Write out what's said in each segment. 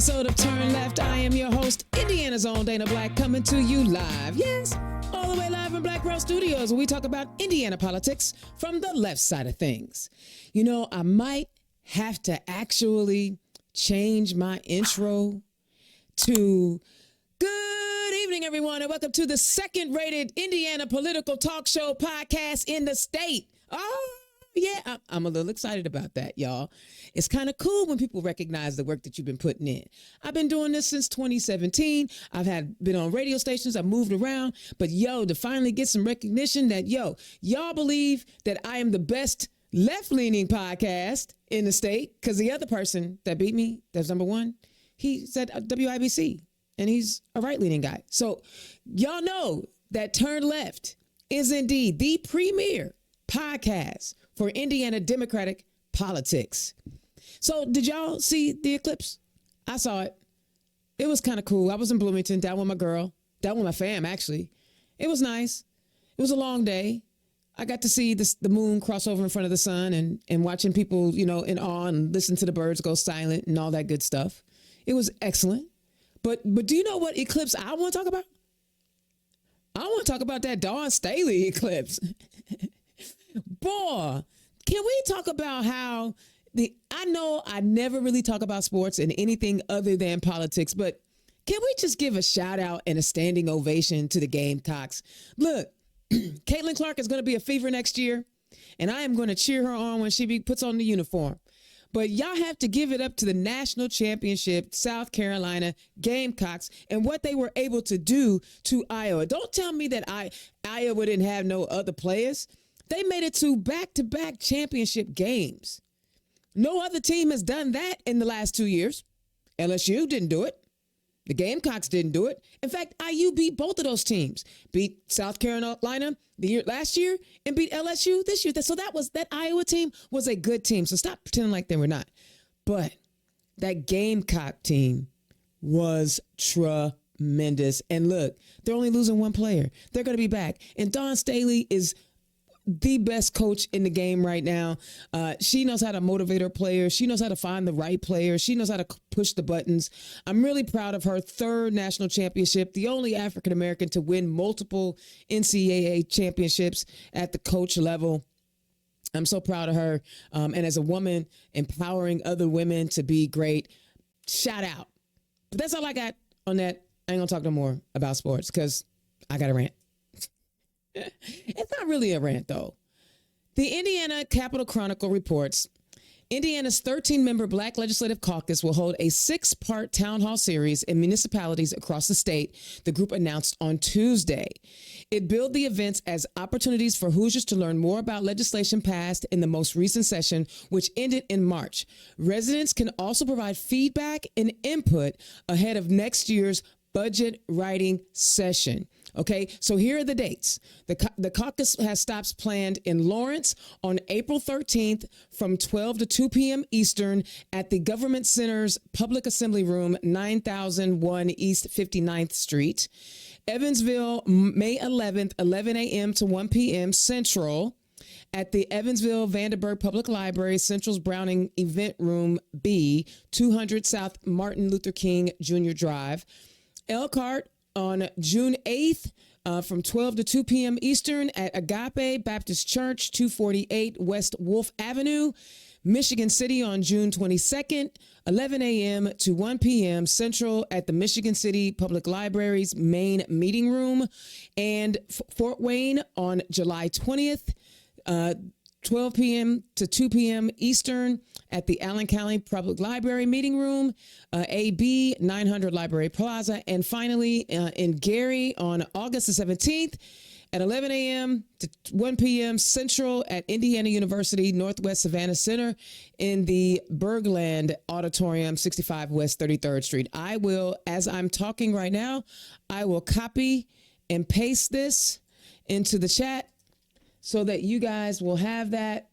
episode of Turn Left. I am your host, Indiana's own Dana Black, coming to you live. Yes, all the way live in Black Girl Studios, where we talk about Indiana politics from the left side of things. You know, I might have to actually change my intro to good evening, everyone, and welcome to the second-rated Indiana political talk show podcast in the state. Oh, yeah, I'm a little excited about that, y'all. It's kind of cool when people recognize the work that you've been putting in. I've been doing this since 2017. I've been on radio stations. I've moved around. But, to finally get some recognition that, y'all believe that I am the best left-leaning podcast in the state, because the other person that beat me, that's number one, he said WIBC, and he's a right-leaning guy. So y'all know that Turn Left is indeed the premier podcast for Indiana Democratic politics. So did y'all see the eclipse? I saw it. It was kind of cool. I was in Bloomington, down with my girl, down with my fam, actually. It was nice. It was a long day. I got to see the moon cross over in front of the sun and watching people, in awe and listen to the birds go silent and all that good stuff. It was excellent. But do you know what eclipse I want to talk about? I want to talk about that Dawn Staley eclipse. Boy, can we talk about how I know I never really talk about sports and anything other than politics, but can we just give a shout out and a standing ovation to the Gamecocks? Look, Caitlin Clark is going to be a Fever next year, and I am going to cheer her on when she puts on the uniform. But y'all have to give it up to the national championship, South Carolina Gamecocks, and what they were able to do to Iowa. Don't tell me that Iowa didn't have no other players. They made it to back-to-back championship games. No other team has done that in the last 2 years. LSU didn't do it. The Gamecocks didn't do it. In fact, IU beat both of those teams. Beat South Carolina last year and beat LSU this year. So that Iowa team was a good team. So stop pretending like they were not. But that Gamecock team was tremendous. And look, they're only losing one player. They're going to be back. And Dawn Staley is the best coach in the game right now. She knows how to motivate her players. She knows how to find the right players. She knows how to push the buttons. I'm really proud of her third national championship, the only African-American to win multiple NCAA championships at the coach level. I'm so proud of her. And as a woman, empowering other women to be great. Shout out. But that's all I got on that. I ain't gonna talk no more about sports because I got a rant. It's not really a rant, though. The Indiana Capitol Chronicle reports Indiana's 13-member Black Legislative Caucus will hold a 6-part town hall series in municipalities across the state, the group announced on Tuesday. It billed the events as opportunities for Hoosiers to learn more about legislation passed in the most recent session, which ended in March. Residents can also provide feedback and input ahead of next year's budget writing session. Okay, so here are the dates. The caucus has stops planned in Lawrence on April 13th from 12 to 2 p.m. Eastern at the Government Center's Public Assembly Room, 9001 East 59th Street. Evansville, May 11th, 11 a.m. to 1 p.m. Central at the Evansville Vanderburgh Public Library, Central's Browning Event Room B, 200 South Martin Luther King Jr. Drive. Elkhart on June 8th from 12 to 2 p.m. Eastern at Agape Baptist Church, 248 West Wolf Avenue. Michigan City on June 22nd, 11 a.m. to 1 p.m. Central at the Michigan City Public Library's main meeting room. And Fort Wayne on July 20th, 12 p.m. to 2 p.m. Eastern at the Allen County Public Library Meeting Room, AB 900 Library Plaza. And finally, in Gary on August the 17th at 11 a.m. to 1 p.m. Central at Indiana University Northwest Savannah Center in the Bergland Auditorium, 65 West 33rd Street. I will, as I'm talking right now, I will copy and paste this into the chat so that you guys will have that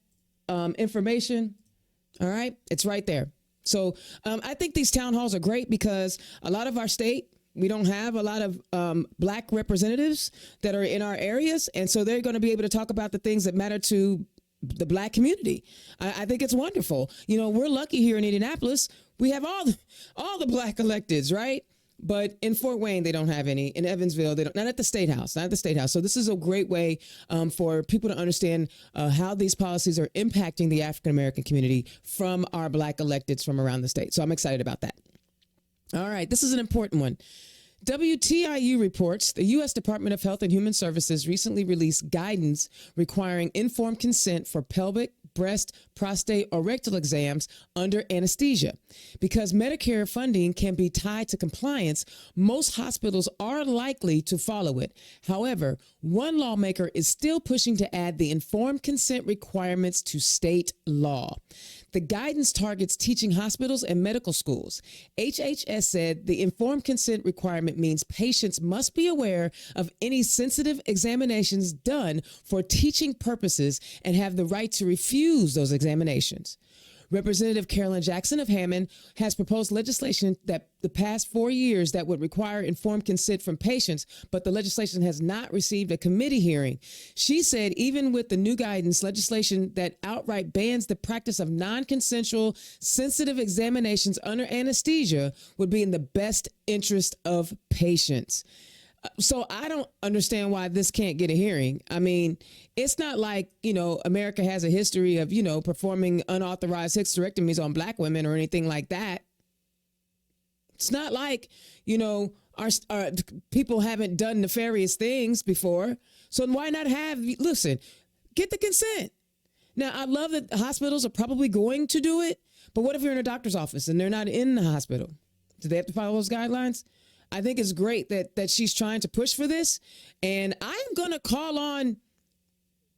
information. All right. It's right there. So I think these town halls are great because a lot of our state, we don't have a lot of Black representatives that are in our areas. And so they're going to be able to talk about the things that matter to the Black community. I think it's wonderful. We're lucky here in Indianapolis. We have all the Black electeds, right? But in Fort Wayne, they don't have any. In Evansville, they don't. Not at the State House. Not at the State House. So this is a great way for people to understand how these policies are impacting the African American community from our Black electeds from around the state. So I'm excited about that. All right, this is an important one. WTIU reports the U.S. Department of Health and Human Services recently released guidance requiring informed consent for pelvic, breast, prostate, or rectal exams under anesthesia. Because Medicare funding can be tied to compliance, most hospitals are likely to follow it. However, one lawmaker is still pushing to add the informed consent requirements to state law. The guidance targets teaching hospitals and medical schools. HHS said the informed consent requirement means patients must be aware of any sensitive examinations done for teaching purposes and have the right to refuse those examinations. Representative Carolyn Jackson of Hammond has proposed legislation that the past 4 years that would require informed consent from patients, but the legislation has not received a committee hearing. She said even with the new guidance, legislation that outright bans the practice of non-consensual sensitive examinations under anesthesia would be in the best interest of patients. So I don't understand why this can't get a hearing. I mean, it's not like, America has a history of, performing unauthorized hysterectomies on Black women or anything like that. It's not like, our people haven't done nefarious things before. So why not get the consent. Now, I love that hospitals are probably going to do it, but what if you're in a doctor's office and they're not in the hospital? Do they have to follow those guidelines? I think it's great that she's trying to push for this. And I'm going to call on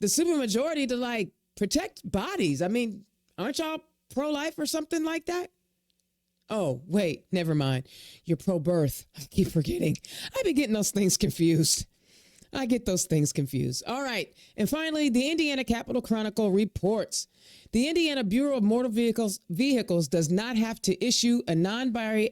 the supermajority to protect bodies. I mean, aren't y'all pro-life or something like that? Oh, wait, never mind. You're pro-birth. I keep forgetting. I've been getting those things confused. I get those things confused. All right. And finally, the Indiana Capitol Chronicle reports the Indiana Bureau of Motor Vehicles does not have to issue a non-binary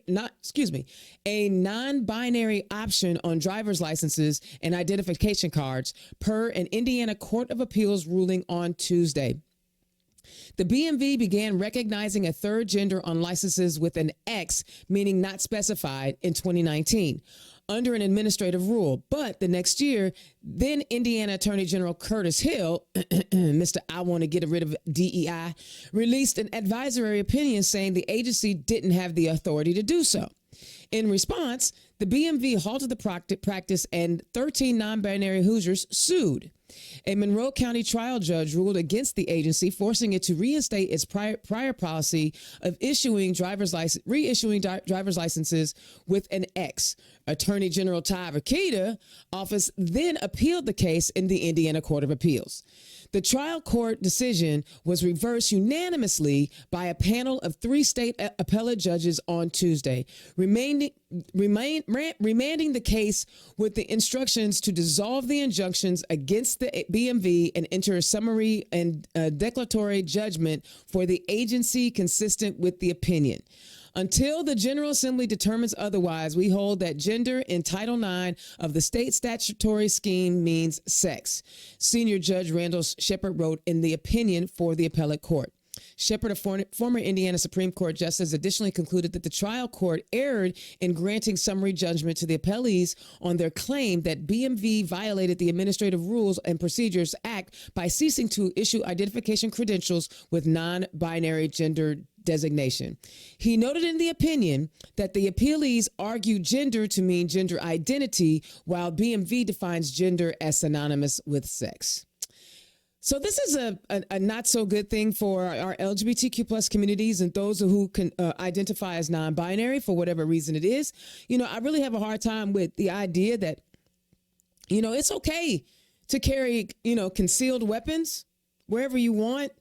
option on driver's licenses and identification cards per an Indiana Court of Appeals ruling on Tuesday. The BMV began recognizing a third gender on licenses with an X, meaning not specified, in 2019 under an administrative rule. But the next year, then Indiana Attorney General Curtis Hill, Mr. I want to get rid of DEI, released an advisory opinion saying the agency didn't have the authority to do so. In response, the BMV halted the practice and 13 non-binary Hoosiers sued. A Monroe County trial judge ruled against the agency, forcing it to reinstate its prior policy of reissuing driver's licenses with an X. Attorney General Ty Vakita office then appealed the case in the Indiana Court of Appeals. The trial court decision was reversed unanimously by a panel of 3 state appellate judges on Tuesday, remanding the case with the instructions to dissolve the injunctions against the BMV and enter a summary and declaratory judgment for the agency consistent with the opinion. Until the General Assembly determines otherwise, we hold that gender in Title IX of the state statutory scheme means sex. Senior Judge Randall Shepard wrote in the opinion for the appellate court. Shepard, a former Indiana Supreme Court justice, additionally concluded that the trial court erred in granting summary judgment to the appellees on their claim that BMV violated the Administrative Rules and Procedures Act by ceasing to issue identification credentials with non-binary gender designation. He noted in the opinion that the appellees argue gender to mean gender identity, while BMV defines gender as synonymous with sex. So this is a not so good thing for our LGBTQ plus communities and those who can identify as non-binary for whatever reason it is. I really have a hard time with the idea that, it's okay to carry, concealed weapons wherever you want.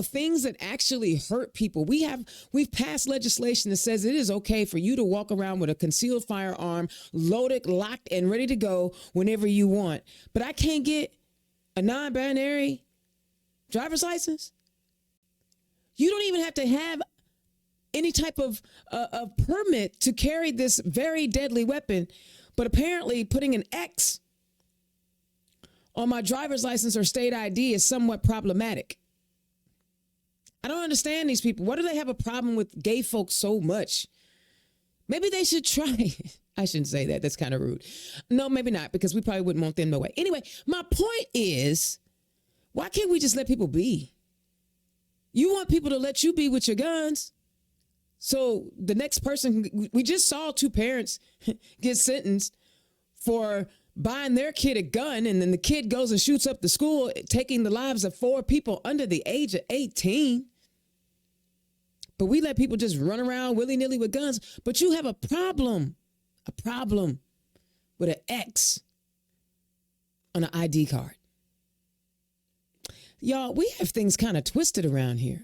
Things that actually hurt people. We've passed legislation that says it is okay for you to walk around with a concealed firearm, loaded, locked, and ready to go whenever you want. But I can't get a non-binary driver's license. You don't even have to have any type of permit to carry this very deadly weapon. But apparently putting an X on my driver's license or state ID is somewhat problematic. I don't understand these people. Why do they have a problem with gay folks so much? Maybe they should try. I shouldn't say that. That's kind of rude. No, maybe not, because we probably wouldn't want them no way. Anyway, my point is, why can't we just let people be? You want people to let you be with your guns. So the next person, we just saw 2 parents get sentenced for buying their kid a gun, and then the kid goes and shoots up the school, taking the lives of 4 people under the age of 18. But we let people just run around willy-nilly with guns. But you have a problem with an X on an ID card. Y'all, we have things kind of twisted around here.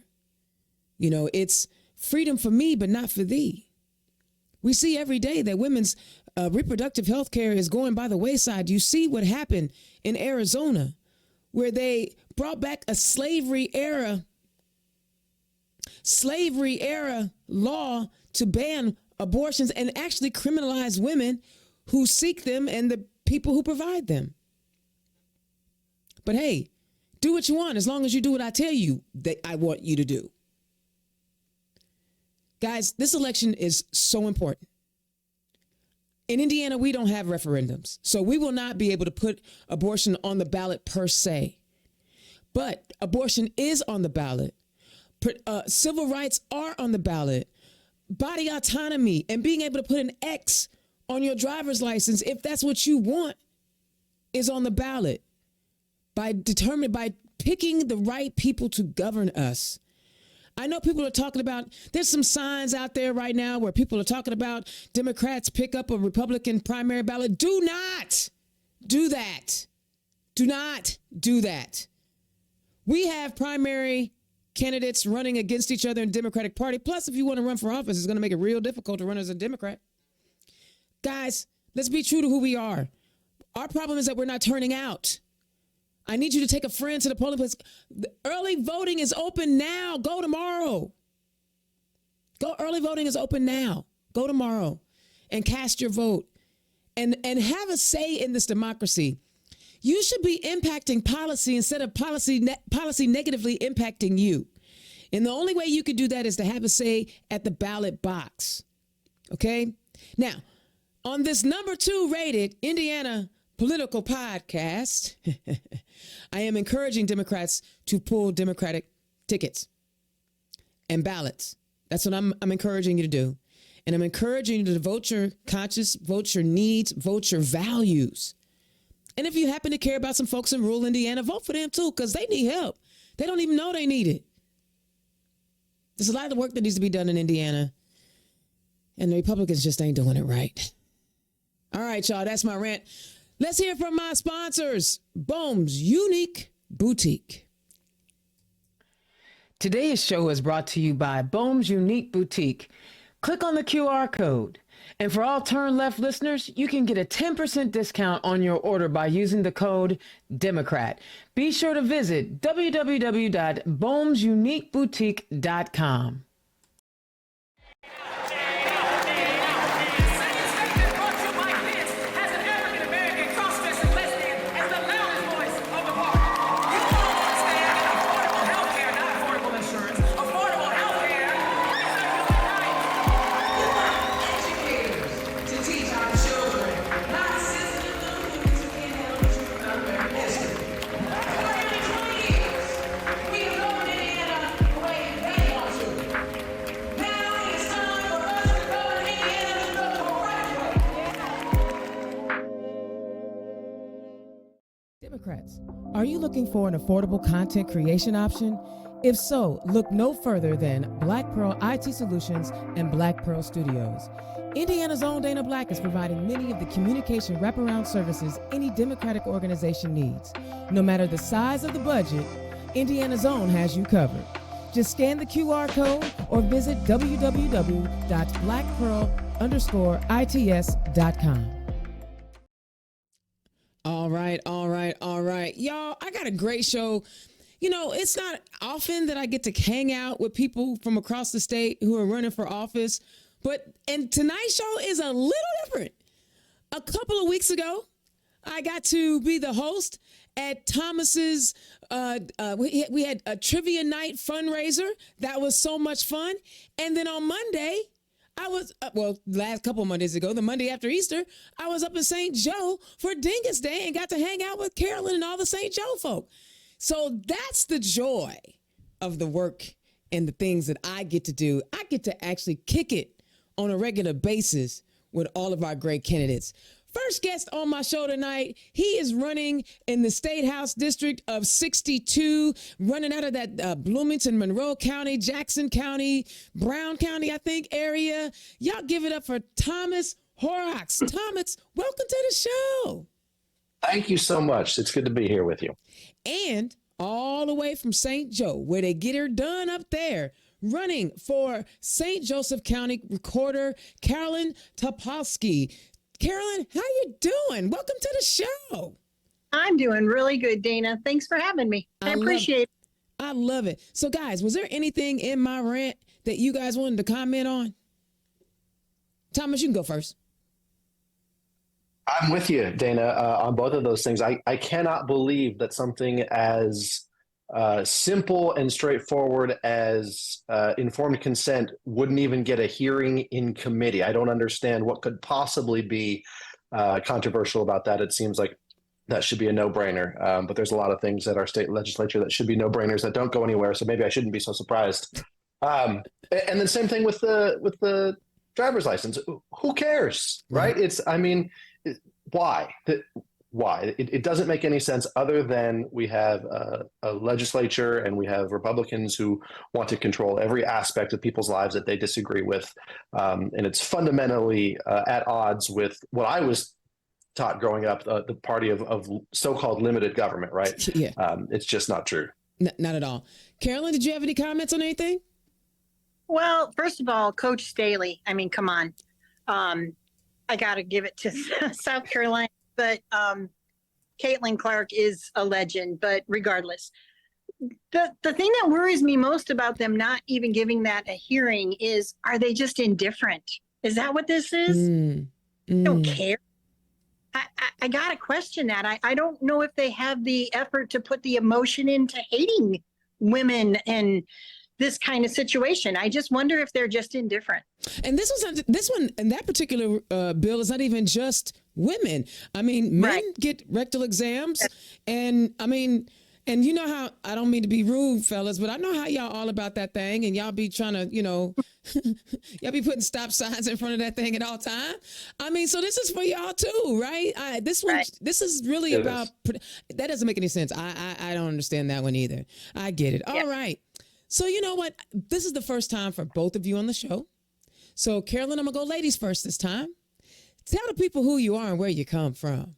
You know, it's freedom for me, but not for thee. We see every day that women's reproductive health care is going by the wayside. You see what happened in Arizona, where they brought back a slavery era law to ban abortions and actually criminalize women who seek them and the people who provide them. But hey, do what you want as long as you do what I tell you that I want you to do. Guys, this election is so important. In Indiana, we don't have referendums, so we will not be able to put abortion on the ballot per se. But abortion is on the ballot. Civil rights are on the ballot. Body autonomy and being able to put an X on your driver's license, if that's what you want, is on the ballot by picking the right people to govern us. I know people are talking about, there's some signs out there right now where people are talking about Democrats pick up a Republican primary ballot. Do not do that. Do not do that. We have primary candidates running against each other in the Democratic Party. Plus, if you want to run for office, it's going to make it real difficult to run as a Democrat. Guys, let's be true to who we are. Our problem is that we're not turning out. I need you to take a friend to the polling place. The early voting is open now. Go tomorrow. Early voting is open now. Go tomorrow and cast your vote and have a say in this democracy. You should be impacting policy instead of policy negatively impacting you. And the only way you could do that is to have a say at the ballot box. Okay? Now, on this number 2 rated Indiana political podcast, I am encouraging Democrats to pull Democratic tickets and ballots. That's what I'm encouraging you to do. And I'm encouraging you to vote your conscience, vote your needs, vote your values. And if you happen to care about some folks in rural Indiana, vote for them too, because they need help. They don't even know they need it. There's a lot of work that needs to be done in Indiana, and the Republicans just ain't doing it right. All right, y'all, that's my rant. Let's hear from my sponsors, Bohm's Unique Boutique. Today's show is brought to you by Bohm's Unique Boutique. Click on the QR code. And for all Turn Left listeners, you can get a 10% discount on your order by using the code Democrat. Be sure to visit www.bohmsuniqueboutique.com. Democrats, are you looking for an affordable content creation option? If so, look no further than Black Pearl IT Solutions and Black Pearl Studios. Indiana's own Dana Black is providing many of the communication wraparound services any Democratic organization needs. No matter the size of the budget, Indiana's own has you covered. Just scan the QR code or visit www.blackpearl_its.com. All right. Y'all, I got a great show. You know, it's not often that I get to hang out with people from across the state who are running for office, and tonight's show is a little different. A couple of weeks ago, I got to be the host at Thomas's. We had a trivia night fundraiser. That was so much fun. And then on Monday, I was, last couple of Mondays ago, the Monday after Easter, I was up in St. Joe for Dingus Day and got to hang out with Carolyn and all the St. Joe folk. So that's the joy of the work and the things that I get to do. I get to actually kick it on a regular basis with all of our great candidates. First guest on my show tonight, he is running in the State House District of 62, running out of that Bloomington, Monroe County, Jackson County, Brown County, I think, area. Y'all give it up for Thomas Horrocks. Thomas, welcome to the show. Thank you so much. It's good to be here with you. And all the way from St. Joe, where they get her done up there, running for St. Joseph County Recorder Carolyn Topolski. Carolyn, how you doing? Welcome to the show. I'm doing really good, Dana. Thanks for having me. I appreciate it. I love it. So, guys, was there anything in my rant that you guys wanted to comment on? Thomas, you can go first. I'm with you, Dana, on both of those things. I cannot believe that something as simple and straightforward as informed consent wouldn't even get a hearing in committee. I don't understand what could possibly be controversial about that. It seems like that should be a no-brainer. But there's a lot of things at our state legislature that should be no-brainers that don't go anywhere. So maybe I shouldn't be so surprised. And then same thing with the driver's license. Who cares, right? Why? Why? It doesn't make any sense other than we have a legislature and we have Republicans who want to control every aspect of people's lives that they disagree with. And it's fundamentally at odds with what I was taught growing up, the party of so-called limited government, right? Yeah. It's just not true. Not at all. Carolyn, did you have any comments on anything? Well, first of all, Coach Staley, I mean, come on. I got to give it to South Carolina. But Caitlin Clark is a legend. But regardless, the thing that worries me most about them not even giving that a hearing is, are they just indifferent? Is that what this is? They don't care. I got to question that. I don't know if they have the effort to put the emotion into hating women and this kind of situation. I just wonder if they're just indifferent. And this one, and that particular bill is not even just women. I mean, men get rectal exams, and I mean, and you know how, I don't mean to be rude, fellas, but I know how y'all all about that thing, and y'all be trying to, y'all be putting stop signs in front of that thing at all time. I mean, so this is for y'all too, right? This is really about, that doesn't make any sense. I don't understand that one either. I get it. All right. So you know what? This is the first time for both of you on the show. So Carolyn, I'm going to go ladies first this time. Tell the people who you are and where you come from.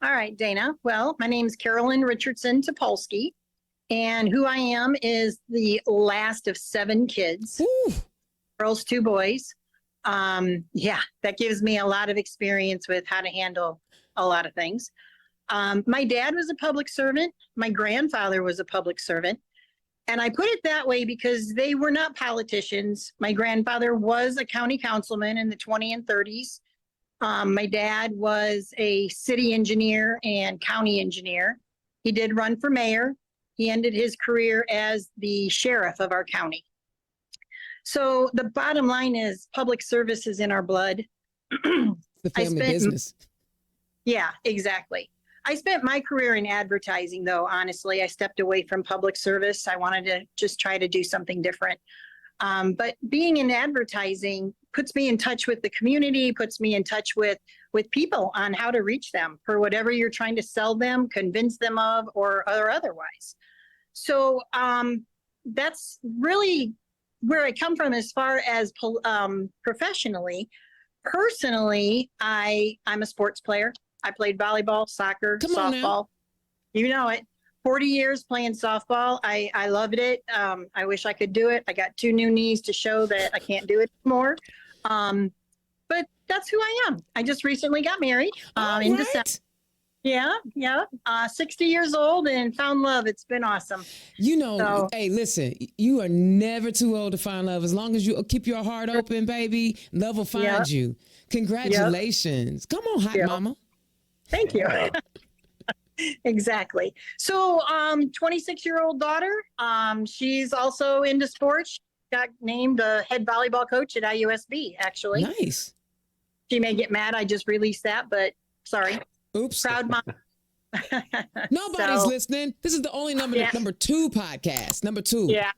All right, Dana. Well, my name is Carolyn Richardson Topolski, and who I am is the last of 7 kids. Ooh. Girls, 2 boys. That gives me a lot of experience with how to handle a lot of things. My dad was a public servant. My grandfather was a public servant. And I put it that way because they were not politicians. My grandfather was a county councilman in the 20s and 30s. My dad was a city engineer and county engineer. He did run for mayor. He ended his career as the sheriff of our county. So the bottom line is public service is in our blood. The family business. Yeah, exactly. I spent my career in advertising, though, honestly. I stepped away from public service. I wanted to just try to do something different. But being in advertising puts me in touch with the community, puts me in touch with people on how to reach them for whatever you're trying to sell them, convince them of, or otherwise. So that's really where I come from as far as professionally. Personally, I'm a sports player. I played volleyball, soccer, softball. You know it. 40 years playing softball. I loved it. I wish I could do it. I got 2 new knees to show that I can't do it anymore. But that's who I am. I just recently got married in December. Yeah. 60 years old and found love. It's been awesome. Hey, listen, you are never too old to find love. As long as you keep your heart open, baby, love will find you. Congratulations. Come on, hot mama. Thank you. Yeah. Exactly. So, 26-year-old daughter, she's also into sports. She got named the head volleyball coach at IUSB, actually. Nice. She may get mad. I just released that, but sorry. Oops. Proud mom. Nobody's So, listening. This is the only number Yeah. number 2 podcast. Number 2. yeah,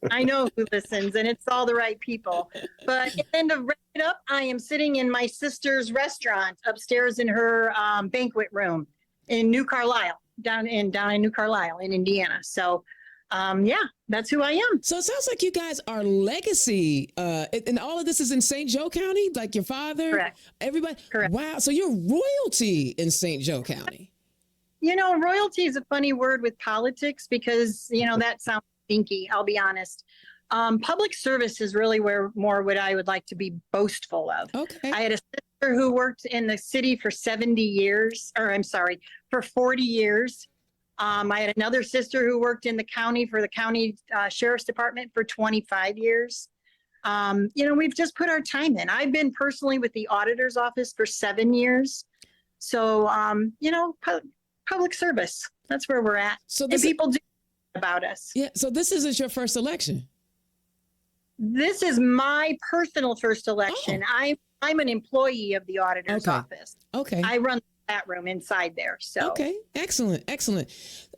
I know who listens, and it's all the right people. But then to wrap it up, I am sitting in my sister's restaurant upstairs in her banquet room in New Carlisle, down in New Carlisle in Indiana. So, yeah, that's who I am. So it sounds like you guys are legacy, and all of this is in St. Joe County, like your father, Correct. everybody. Correct. Wow. So you're royalty in St. Joe County. You know, royalty is a funny word with politics because, that sounds stinky, I'll be honest. Public service is really where more what I would like to be boastful of. Okay. I had a sister who worked in the city for 70 years, or I'm sorry, for 40 years. I had another sister who worked in the county for the county sheriff's department for 25 years. We've just put our time in. I've been personally with the auditor's office for 7 years. So, public service, that's where we're at. So And this people do about us. yeah. So this isn't your first election. This is my personal first election. I'm an employee of the auditor's Okay. office. Okay. I run that room inside there. So Okay. Excellent. Excellent.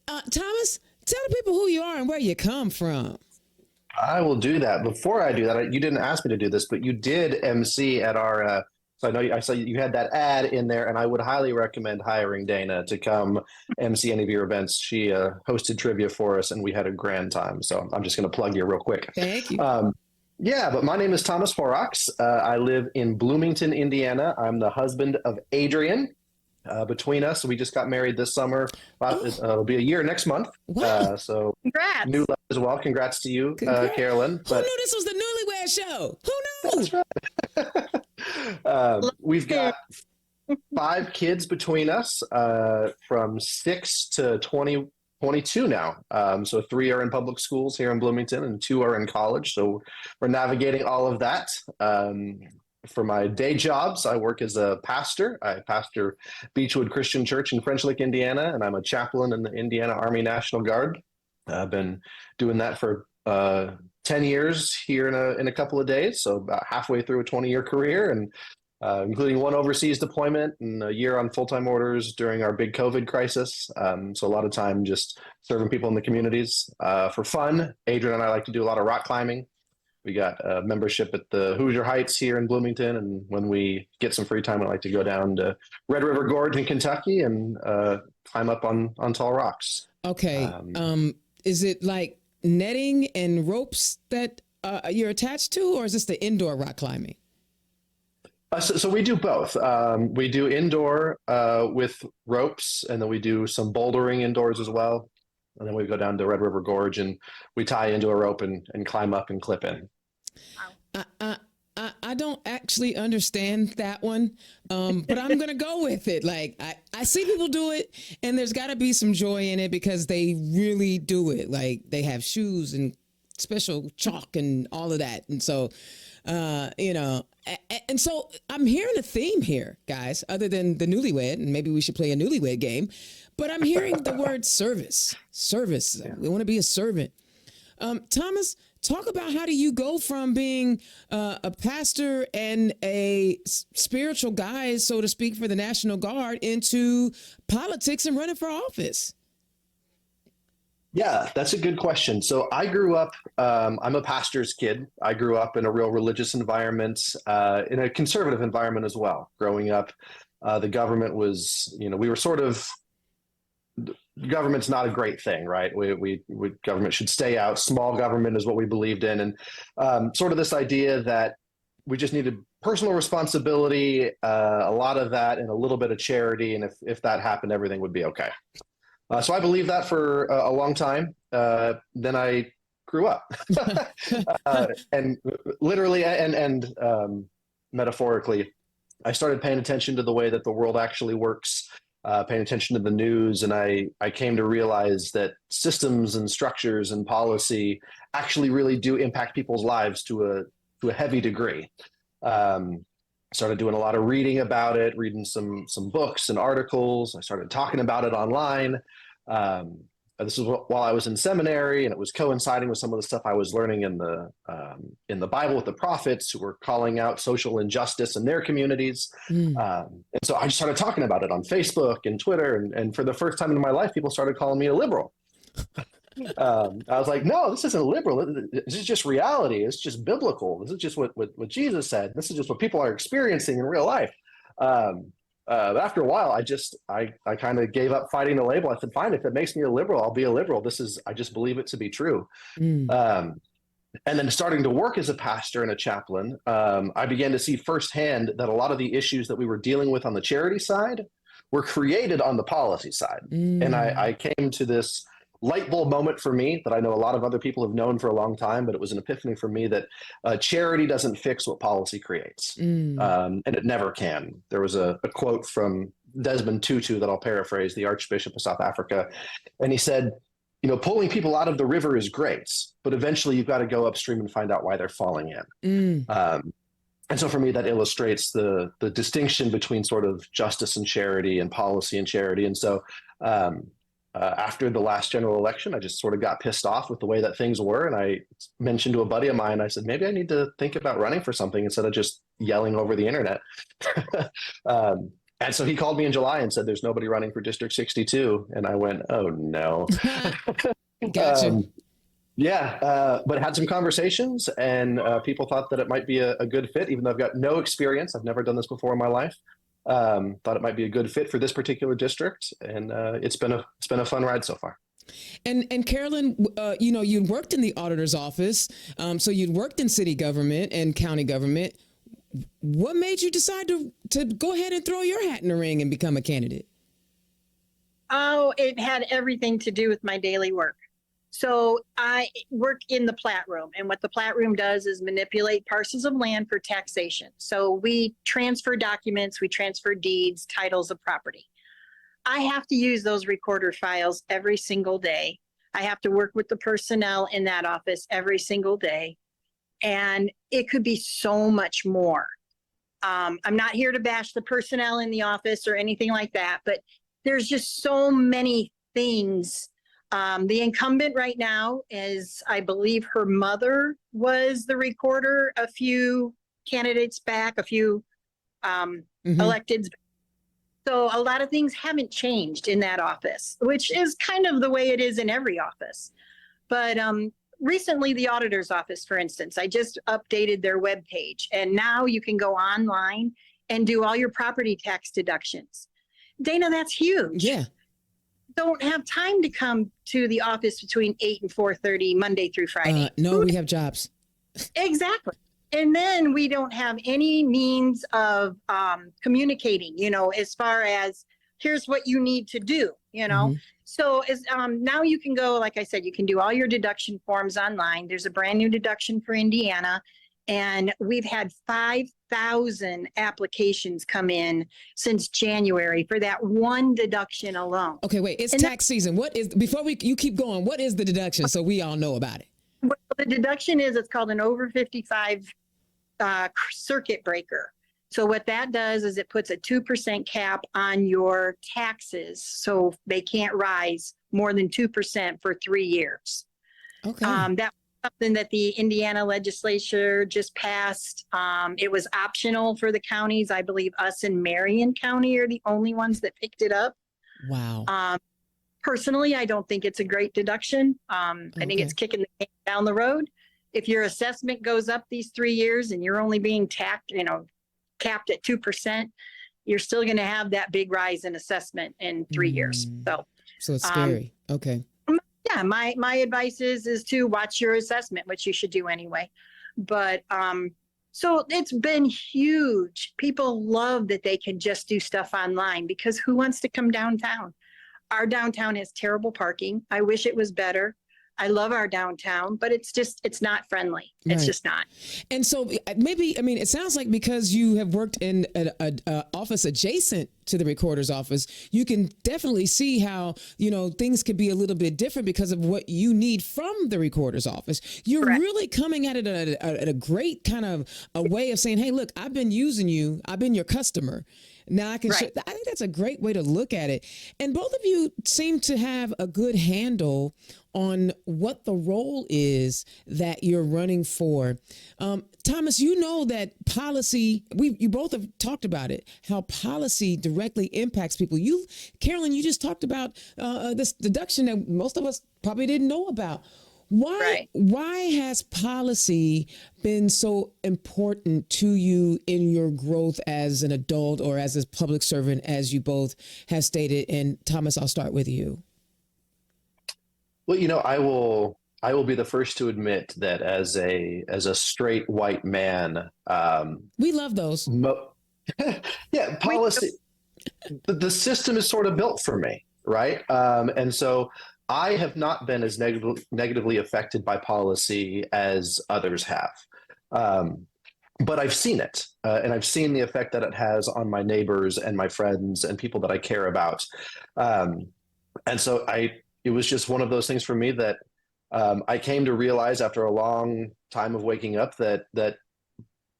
Thomas, tell the people who you are and where you come from. I will do that. Before I do that, you didn't ask me to do this, but you did MC at our. So I saw you had that ad in there, and I would highly recommend hiring Dana to come MC any of your events. She hosted trivia for us, and we had a grand time. So I'm just going to plug you real quick. Thank you. Yeah, but my name is Thomas Horrocks. I live in Bloomington, Indiana. I'm the husband of Adrian. Between us, we just got married this summer. It'll be a year next month. Wow. So congrats. new love as well. Congrats to you, Congrats. Carolyn. Who knew this was the Newlywed Show? Who knew? That's right. We've got 5 kids between us, from 6 to 22 now. So 3 are in public schools here in Bloomington and 2 are in college. So we're navigating all of that. For my day jobs, I work as a pastor. I pastor Beechwood Christian Church in French Lick, Indiana, and I'm a chaplain in the Indiana Army National Guard. I've been doing that for 10 years here in a couple of days, so about halfway through a 20-year career, and including 1 overseas deployment and a year on full-time orders during our big COVID crisis. So a lot of time just serving people in the communities for fun. Adrian and I like to do a lot of rock climbing. We got a membership at the Hoosier Heights here in Bloomington, and when we get some free time, I like to go down to Red River Gorge in Kentucky and climb up on tall rocks. Okay. Is it like netting and ropes that you're attached to, or is this the indoor rock climbing? So we do both. We do indoor with ropes, and then we do some bouldering indoors as well. And then we go down to Red River Gorge and we tie into a rope and climb up and clip in. I don't actually understand that one, but I'm going to go with it. Like I see people do it, and there's got to be some joy in it because they really do it. Like they have shoes and special chalk and all of that. And so, and so I'm hearing a theme here, guys, other than the newlywed, and maybe we should play a newlywed game. But I'm hearing the word service. Yeah. We want to be a servant. Thomas, talk about how do you go from being a pastor and a spiritual guide, so to speak, for the National Guard into politics and running for office? Yeah, that's a good question. So I grew up, I'm a pastor's kid. I grew up in a real religious environment, in a conservative environment as well. Growing up, the government was, we were sort of, government's not a great thing, right? We government should stay out. Small government is what we believed in. And sort of this idea that we just needed personal responsibility, a lot of that, and a little bit of charity. And if that happened, everything would be okay. So I believed that for a long time. Then I grew up and literally and metaphorically, I started paying attention to the way that the world actually works. Paying attention to the news, and I came to realize that systems and structures and policy actually really do impact people's lives to a heavy degree. started doing a lot of reading about it, reading some books and articles. I started talking about it online. This was while I was in seminary, and it was coinciding with some of the stuff I was learning in the Bible with the prophets who were calling out social injustice in their communities. And so I just started talking about it on Facebook and Twitter, and for the first time in my life, people started calling me a liberal. I was like, no, this isn't liberal. This is just reality. It's just biblical. This is just what Jesus said. This is just what people are experiencing in real life. But after a while, I kind of gave up fighting the label. I said, fine, if it makes me a liberal, I'll be a liberal. I just believe it to be true. And then starting to work as a pastor and a chaplain, I began to see firsthand that a lot of the issues that we were dealing with on the charity side were created on the policy side. And I came to this light bulb moment for me that I know a lot of other people have known for a long time, but it was an epiphany for me that charity doesn't fix what policy creates. And it never can. There was a quote from Desmond Tutu that I'll paraphrase, the Archbishop of South Africa. And he said, pulling people out of the river is great, but eventually you've got to go upstream and find out why they're falling in. And so for me, that illustrates the distinction between sort of justice and charity and policy and charity. And so after the last general election, I just sort of got pissed off with the way that things were. And I mentioned to a buddy of mine, I said, maybe I need to think about running for something instead of just yelling over the internet. And so he called me in July and said, there's nobody running for District 62. And I went, oh, no. Gotcha. But had some conversations, and people thought that it might be a good fit, even though I've got no experience. I've never done this before in my life. Thought it might be a good fit for this particular district, and it's been a fun ride so far. And Carolyn, you worked in the auditor's office, so you'd worked in city government and county government. What made you decide to go ahead and throw your hat in the ring and become a candidate? Oh, it had everything to do with my daily work. So I work in the plat room, and what the plat room does is manipulate parcels of land for taxation. So we transfer documents, we transfer deeds, titles of property. I have to use those recorder files every single day. I have to work with the personnel in that office every single day. And it could be so much more. I'm not here to bash the personnel in the office or anything like that, but there's just so many things. The incumbent right now is, I believe her mother was the recorder a few candidates back, a few electeds. So a lot of things haven't changed in that office, which is kind of the way it is in every office. But recently, the auditor's office, for instance, I just updated their webpage, and now you can go online and do all your property tax deductions. Dana, that's huge. Yeah. Don't have time to come to the office between 8 and 4:30 Monday through Friday. No, we have jobs. Exactly. And then we don't have any means of communicating, as far as here's what you need to do, So now you can go, like I said, you can do all your deduction forms online. There's a brand new deduction for Indiana, and we've had 5,000 applications come in since January for that one deduction alone. Okay, wait, it's tax season. You keep going, what is the deduction so we all know about it? Well, the deduction it's called an over 55 circuit breaker. So what that does is it puts a 2% cap on your taxes, so they can't rise more than 2% for 3 years. Okay. That was something that the Indiana legislature just passed. It was optional for the counties. I believe us and Marion County are the only ones that picked it up. Wow. Personally, I don't think it's a great deduction. I think it's kicking the can down the road. If your assessment goes up these 3 years and you're only being capped at 2%, you're still going to have that big rise in assessment in 3 years. So it's scary. Okay. Yeah, my advice is to watch your assessment, which you should do anyway. But so it's been huge. People love that they can just do stuff online, because who wants to come downtown? Our downtown has terrible parking. I wish it was better. I love our downtown, but it's not friendly. It's Right. just not. And so maybe, I mean, it sounds like because you have worked in an office adjacent to the recorder's office, you can definitely see how, things could be a little bit different because of what you need from the recorder's office. You're Correct. really coming at it at a great kind of a way of saying, hey, look, I've been using you. I've been your customer. Now I can Right. I think that's a great way to look at it. And both of you seem to have a good handle on what the role is that you're running for. Thomas, you know that policy, you both have talked about it, how policy directly impacts people. Carolyn, you just talked about this deduction that most of us probably didn't know about. Why has policy been so important to you in your growth as an adult or as a public servant, as you both have stated? And Thomas, I'll start with you. Well, I will be the first to admit that as a straight white man, We love those. yeah, policy, the system is sort of built for me, right? And so I have not been as negatively affected by policy as others have. But I've seen it, and I've seen the effect that it has on my neighbors and my friends and people that I care about. And so it was just one of those things for me that I came to realize after a long time of waking up that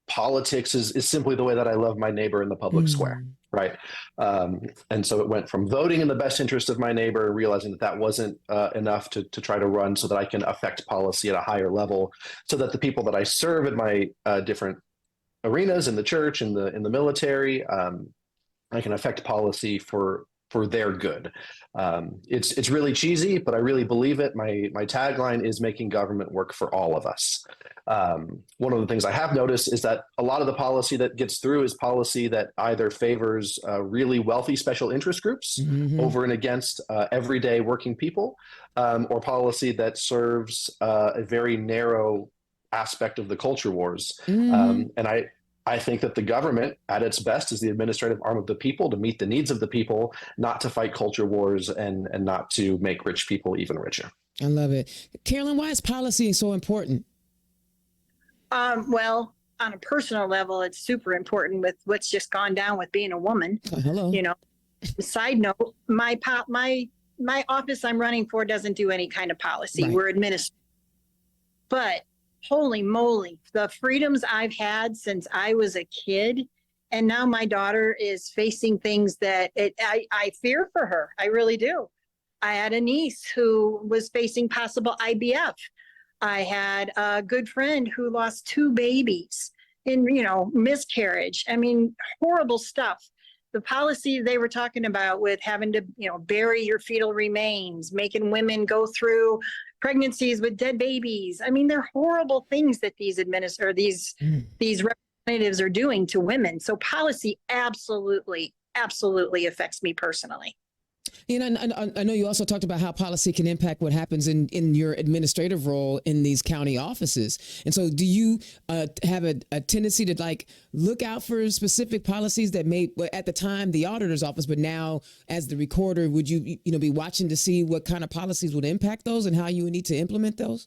politics is simply the way that I love my neighbor in the public square. Right. And so it went from voting in the best interest of my neighbor, realizing that wasn't enough to try to run so that I can affect policy at a higher level, so that the people that I serve in my different arenas in the church, in the military, I can affect policy for their good. It's really cheesy, but I really believe it. My tagline is making government work for all of us. One of the things I have noticed is that a lot of the policy that gets through is policy that either favors really wealthy special interest groups over and against everyday working people, or policy that serves a very narrow aspect of the culture wars. And I think that the government at its best is the administrative arm of the people to meet the needs of the people, not to fight culture wars and not to make rich people even richer. I love it. Carolyn, why is policy so important? Well, on a personal level, it's super important with what's just gone down with being a woman. Hello. Side note, my office I'm running for doesn't do any kind of policy. Right. We're administrative. But holy moly, the freedoms I've had since I was a kid, and now my daughter is facing things that I fear for her. I really do. I had a niece who was facing possible IVF. I had a good friend who lost 2 babies in, miscarriage. I mean, horrible stuff. The policy they were talking about with having to, bury your fetal remains, making women go through pregnancies with dead babies. I mean, they're horrible things that these representatives are doing to women. So policy absolutely affects me personally. I know you also talked about how policy can impact what happens in your administrative role in these county offices. And so do you have a tendency to look out for specific policies that may, at the time, the auditor's office, but now as the recorder, would you be watching to see what kind of policies would impact those and how you would need to implement those?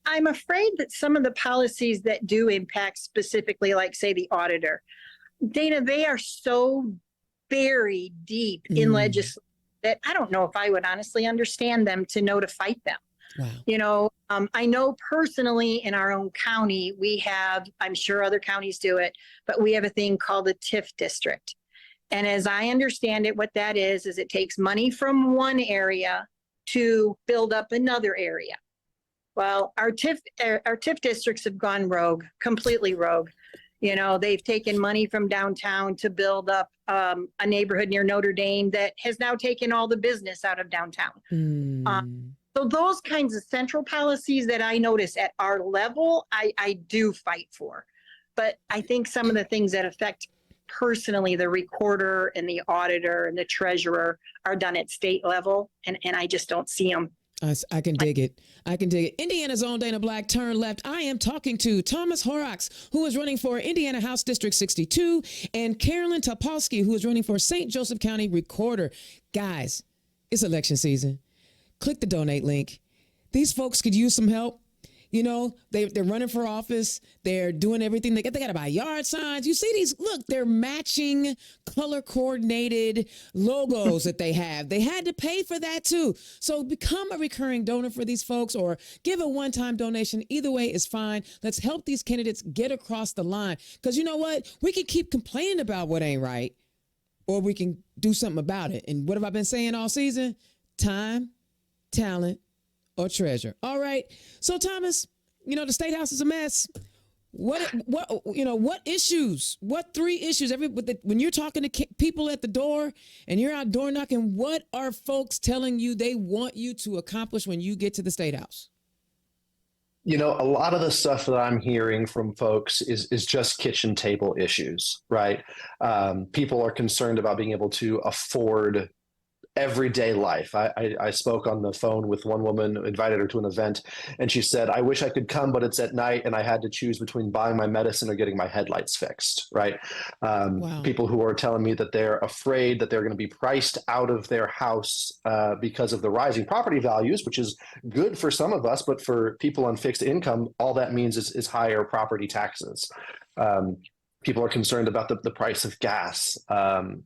I'm afraid that some of the policies that do impact specifically, like say the auditor, Dana, they are so buried deep in legislation that I don't know if I would honestly understand them to know to fight them. Wow. I know personally in our own county, we have, I'm sure other counties do it, but we have a thing called the TIF district. And as I understand it, what that is it takes money from one area to build up another area. Well, our TIF districts have gone rogue, completely rogue. They've taken money from downtown to build up a neighborhood near Notre Dame that has now taken all the business out of downtown. So those kinds of central policies that I notice at our level, I do fight for. But I think some of the things that affect personally the recorder and the auditor and the treasurer are done at state level, and I just don't see them. I can dig it. Indiana's own Dana Black, turn left. I am talking to Thomas Horrocks, who is running for Indiana House District 62, and Carolyn Topolski, who is running for St. Joseph County Recorder. Guys, it's election season. Click the donate link. These folks could use some help. You know, they're running for office. They're doing everything. They got to buy yard signs. You see these, look, they're matching color coordinated logos that they have. They had to pay for that too. So become a recurring donor for these folks or give a one-time donation. Either way is fine. Let's help these candidates get across the line. Because you know what? We can keep complaining about what ain't right, or we can do something about it. And what have I been saying all season? Time, talent, or treasure. All right. So Thomas, you know, the State House is a mess. What issues, what 3 issues, when you're talking to people at the door and you're out door knocking, what are folks telling you they want you to accomplish when you get to the State House? You know, a lot of the stuff that I'm hearing from folks is just kitchen table issues, right? People are concerned about being able to afford everyday life. I spoke on the phone with one woman, invited her to an event, and she said, I wish I could come, but it's at night and I had to choose between buying my medicine or getting my headlights fixed, right? Wow. People who are telling me that they're afraid that they're going to be priced out of their house because of the rising property values, which is good for some of us, but for people on fixed income, all that means is higher property taxes. People are concerned about the price of gas.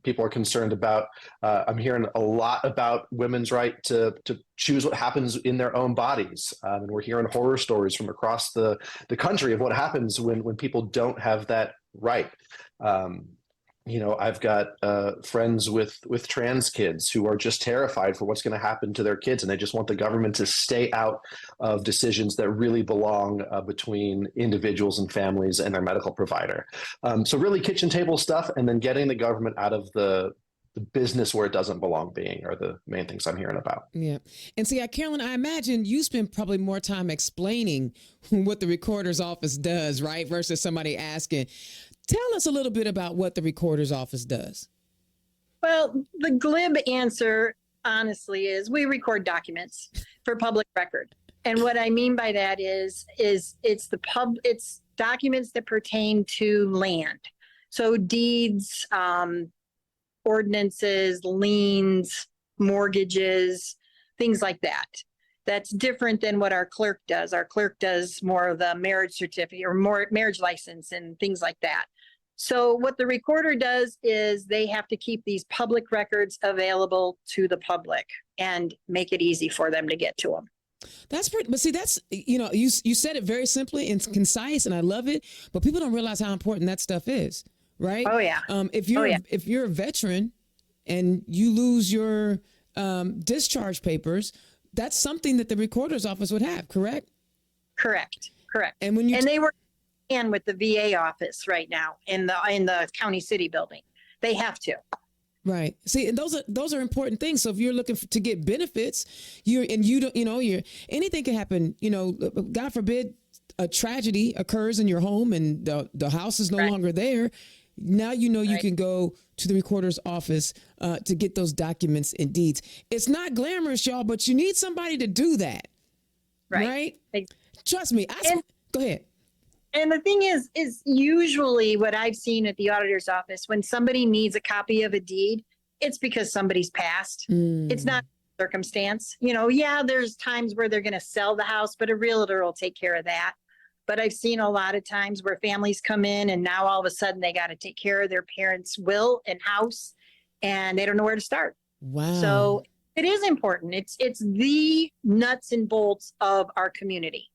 People are concerned about, I'm hearing a lot about women's right to choose what happens in their own bodies. And we're hearing horror stories from across the country of what happens when people don't have that right. You know, I've got friends with trans kids who are just terrified for what's going to happen to their kids, and they just want the government to stay out of decisions that really belong between individuals and families and their medical provider. So really kitchen table stuff, and then getting the government out of the business where it doesn't belong being are the main things I'm hearing about. Yeah. And see, Carolyn, I imagine you spend probably more time explaining what the recorder's office does, right? Versus somebody asking. Tell us a little bit about what the recorder's office does. Well, the glib answer, honestly, is we record documents for public record. And what I mean by that is it's documents that pertain to land. So deeds, ordinances, liens, mortgages, things like that. That's different than what our clerk does. Our clerk does more of the marriage certificate or more marriage license and things like that. So what the recorder does is they have to keep these public records available to the public and make it easy for them to get to them. That's pretty, but see, that's, you know, you said it very simply and concise, and I love it, but people don't realize how important that stuff is, right? Oh yeah. If you're a veteran and you lose your discharge papers, that's something that the recorder's office would have, correct? Correct. And when they work in with the VA office right now in the county city building, they have to. Right. See, and those are important things. So if you're looking to get benefits, anything can happen. You know, God forbid a tragedy occurs in your home and the house is no longer there. Now you can go to the recorder's office to get those documents and deeds. It's not glamorous, y'all, but you need somebody to do that. Right? Trust me. Go ahead. And the thing is usually what I've seen at the auditor's office, when somebody needs a copy of a deed, it's because somebody's passed. It's not circumstance. You know, yeah, there's times where they're going to sell the house, but a realtor will take care of that. But I've seen a lot of times where families come in and now all of a sudden they got to take care of their parents' will and house, and they don't know where to start. Wow. So it is important. It's the nuts and bolts of our community.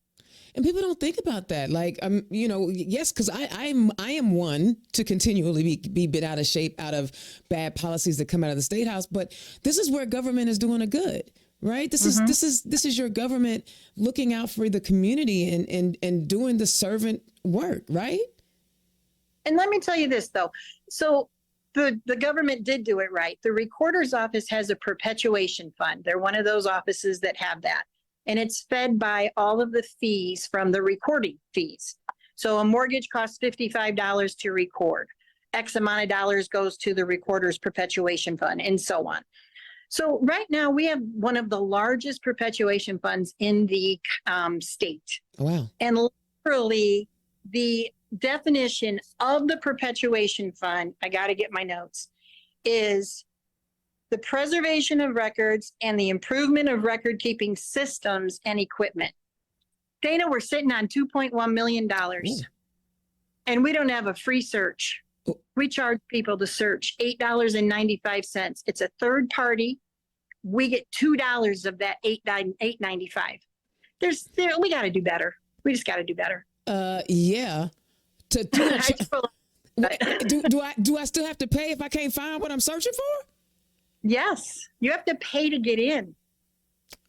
And people don't think about that. Like, yes, because I am one to continually be bit out of shape out of bad policies that come out of the State House. But this is where government is doing a good, right? This is your government looking out for the community and doing the servant work, right? And let me tell you this, though. So the government did do it right. The recorder's office has a perpetuation fund. They're one of those offices that have that. And it's fed by all of the fees from the recording fees. So a mortgage costs $55 to record. X amount of dollars goes to the recorder's perpetuation fund, and so on. So right now we have one of the largest perpetuation funds in the state. Wow. And literally the definition of the perpetuation fund, I got to get my notes, is the preservation of records, and the improvement of record-keeping systems and equipment. Dana, we're sitting on $2.1 million, and we don't have a free search. We charge people to search $8.95. It's a third party. We get $2 of that $8.95. We got to do better. We just got to do better. Yeah. Do I still have to pay if I can't find what I'm searching for? Yes, you have to pay to get in.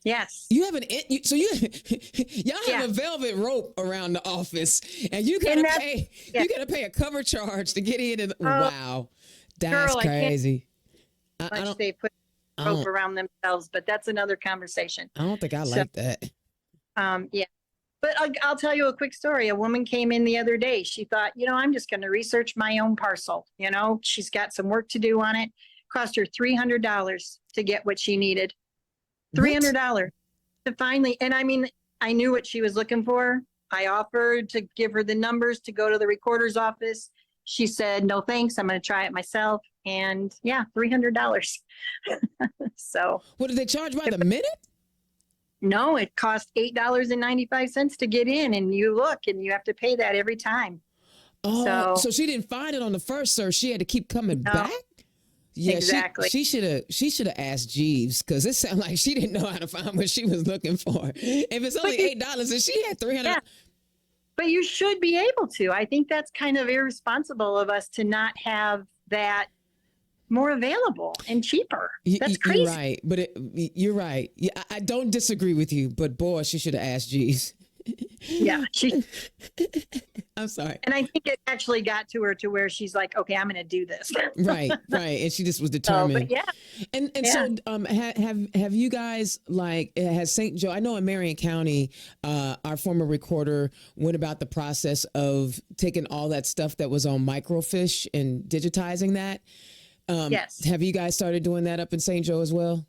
Yes. You have y'all have a velvet rope around the office, and you gotta pay. Yeah. You gotta pay a cover charge to get in. Wow, that's crazy. I don't. They put rope around themselves, but that's another conversation. I don't think I like that. Yeah. But I'll tell you a quick story. A woman came in the other day. She thought, I'm just going to research my own parcel. She's got some work to do on it. Cost her $300 to get what she needed. $300 to finally. And I mean, I knew what she was looking for. I offered to give her the numbers to go to the recorder's office. She said, no, thanks. I'm going to try it myself. And yeah, $300. So. What do they charge by the minute? No, it cost $8.95 to get in, and you look, and you have to pay that every time. Oh, so she didn't find it on the first search. She had to keep coming back. Yeah, exactly. She should have asked Jeeves, because it sounded like she didn't know how to find what she was looking for. If it's only $8 and she had $300. Yeah. But you should be able to. I think that's kind of irresponsible of us to not have that more available and cheaper. That's crazy. You're right, but you're right. Yeah, I don't disagree with you, but boy, she should have asked Jeeves. Yeah, I'm sorry. And I think it actually got to her to where she's like, okay, I'm going to do this. Right. And she just was determined. But yeah. And so have you guys, like, has St. Joe, I know in Marion County, our former recorder went about the process of taking all that stuff that was on microfiche and digitizing that. Yes. Have you guys started doing that up in St. Joe as well?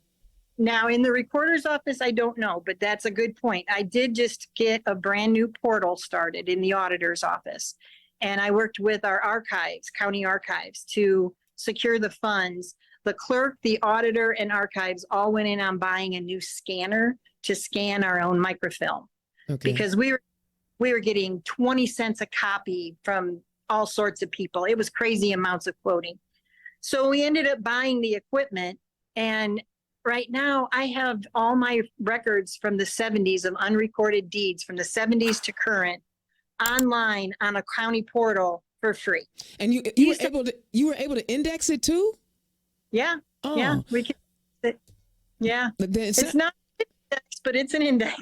Now, in the recorder's office, I don't know, but that's a good point. I did just get a brand new portal started in the auditor's office, and I worked with our archives, county archives, to secure the funds. The clerk, the auditor, and archives all went in on buying a new scanner to scan our own microfilm. Okay. Because we were getting 20 cents a copy from all sorts of people. It was crazy amounts of quoting. So we ended up buying the equipment, and right now I have all my records from the 70s of unrecorded deeds from the 70s to current online on a county portal for free. And you were able to index it too? Yeah. Oh. Yeah, we can. Yeah. It's not an index, but it's an index.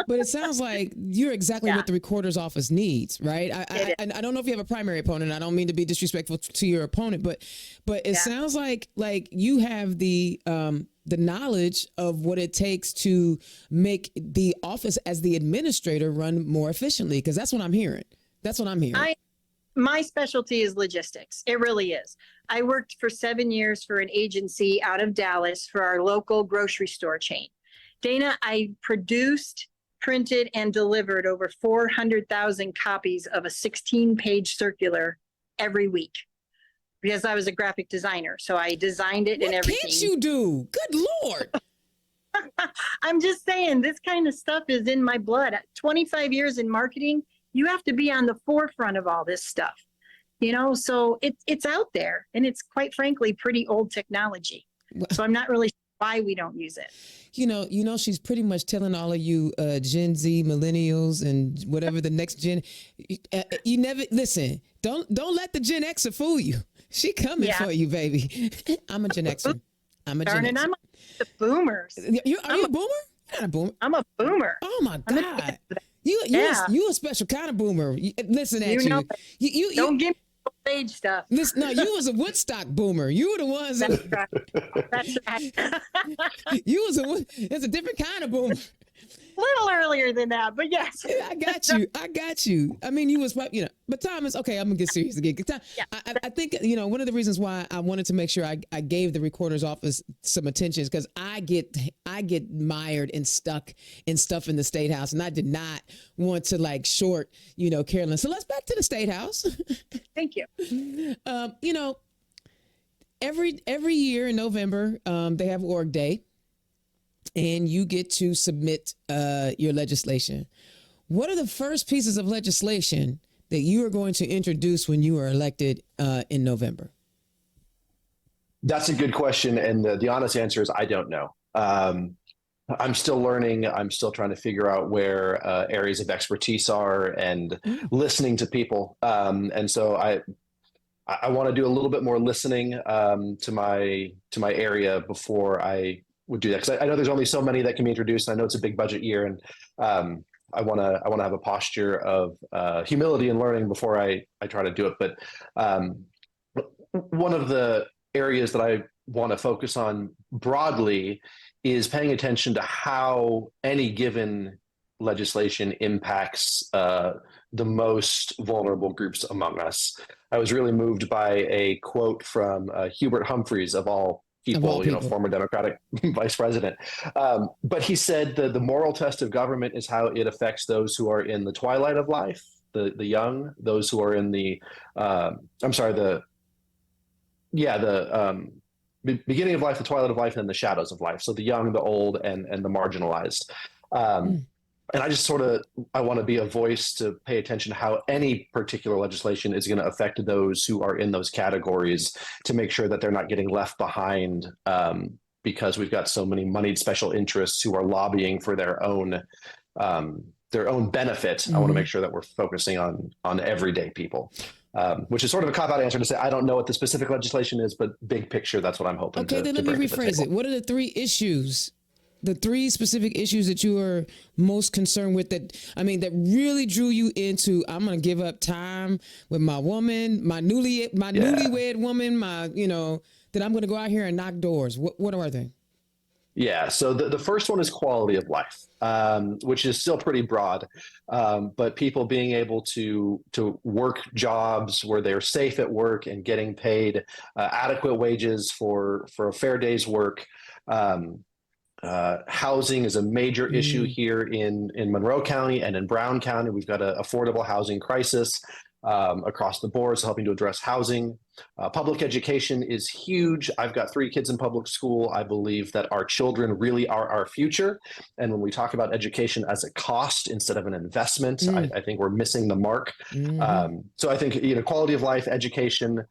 But it sounds like you're exactly what the recorder's office needs, right? I don't know if you have a primary opponent. I don't mean to be disrespectful to your opponent, but it sounds like you have the knowledge of what it takes to make the office as the administrator run more efficiently, because that's what I'm hearing. My specialty is logistics. It really is. I worked for 7 years for an agency out of Dallas for our local grocery store chain. Dana, I produced, printed, and delivered over 400,000 copies of a 16-page circular every week, because I was a graphic designer. So I designed it and everything. What can't you do? Good Lord. I'm just saying, this kind of stuff is in my blood. 25 years in marketing, you have to be on the forefront of all this stuff, so it's out there, and it's quite frankly pretty old technology. So I'm not really sure why we don't use it. She's pretty much telling all of you Gen Z, millennials, and whatever the next gen. You never listen. Don't let the Gen Xer fool you. She coming for you, baby. I'm a Gen Xer. I'm the boomers. Are you a boomer? You're not a boomer. I'm a boomer. Oh my God. You a special kind of boomer. Listen at you. You don't give me age stuff. Listen, no, you was a Woodstock boomer. You were the ones. That's right. It's a different kind of boomer. A little earlier than that, but yes. I got you. I mean, you was, but Thomas, okay, I'm gonna get serious again. I think, one of the reasons why I wanted to make sure I gave the recorder's office some attention is because I get mired and stuck in stuff in the State House, and I did not want to short, Carolyn. So let's back to the State House. Thank you. every year in November, they have Org Day, and you get to submit your legislation. What are the first pieces of legislation that you are going to introduce when you are elected in November? That's a good question. And the honest answer is I don't know. I'm still learning. I'm still trying to figure out where areas of expertise are and listening to people. And so I want to do a little bit more listening to my area before I would do that. Because I know there's only so many that can be introduced. I know it's a big budget year, and I want to have a posture of humility and learning before I try to do it. But one of the areas that I want to focus on broadly is paying attention to how any given legislation impacts the most vulnerable groups among us. I was really moved by a quote from Hubert Humphreys, of all people, former Democratic vice president. But he said the moral test of government is how it affects those who are in the twilight of life, the young, those who are in the beginning of life, the twilight of life, and the shadows of life. So the young, the old, and the marginalized. And I want to be a voice to pay attention to how any particular legislation is going to affect those who are in those categories, to make sure that they're not getting left behind because we've got so many moneyed special interests who are lobbying for their own benefit. I want to make sure that we're focusing on everyday people. Which is sort of a cop-out answer to say I don't know what the specific legislation is, but big picture, that's what I'm hoping. Okay, then let me rephrase it. What are the three specific issues that you are most concerned with that really drew you into, I'm going to give up time with my woman, my newlywed woman, that I'm going to go out here and knock doors? What are they? Yeah. So the first one is quality of life, which is still pretty broad, but people being able to work jobs where they're safe at work and getting paid adequate wages for a fair day's work. Housing is a major issue here in Monroe County and in Brown County. We've got an affordable housing crisis across the board, so helping to address housing. Public education is huge. I've got 3 kids in public school. I believe that our children really are our future. And when we talk about education as a cost instead of an investment, I think we're missing the mark. So I think, quality of life, education,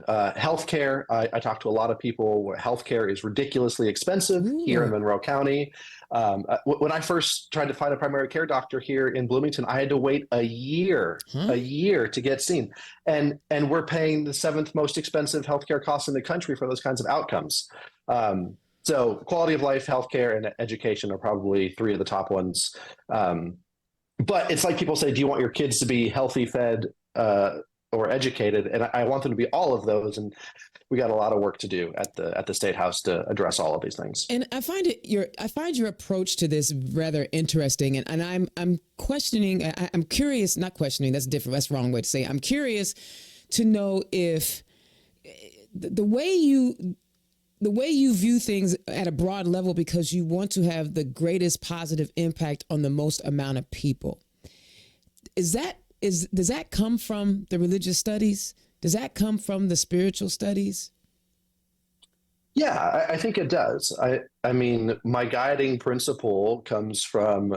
healthcare. I talk to a lot of people where healthcare is ridiculously expensive here in Monroe County. When I first tried to find a primary care doctor here in Bloomington, I had to wait a year to get seen. And we're paying the 7th most expensive healthcare costs in the country for those kinds of outcomes. So quality of life, healthcare, and education are probably 3 of the top ones. But it's like people say, do you want your kids to be healthy, fed, or educated? And I want them to be all of those. And we got a lot of work to do at the State House to address all of these things. And I find your approach to this rather interesting. And I'm questioning, I'm curious, not questioning, that's different. That's the wrong way to say it. I'm curious to know if the way you view things at a broad level, because you want to have the greatest positive impact on the most amount of people. Does that come from the religious studies? Does that come from the spiritual studies? Yeah, I think it does. I mean, my guiding principle comes from,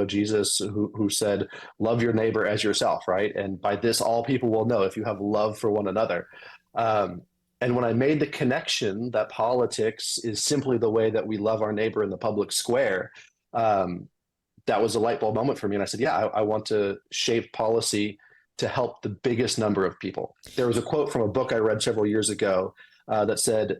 Jesus, who said, love your neighbor as yourself, right? And by this, all people will know if you have love for one another. And when I made the connection that politics is simply the way that we love our neighbor in the public square, that was a light bulb moment for me. And I said, I want to shape policy to help the biggest number of people. There was a quote from a book I read several years ago that said,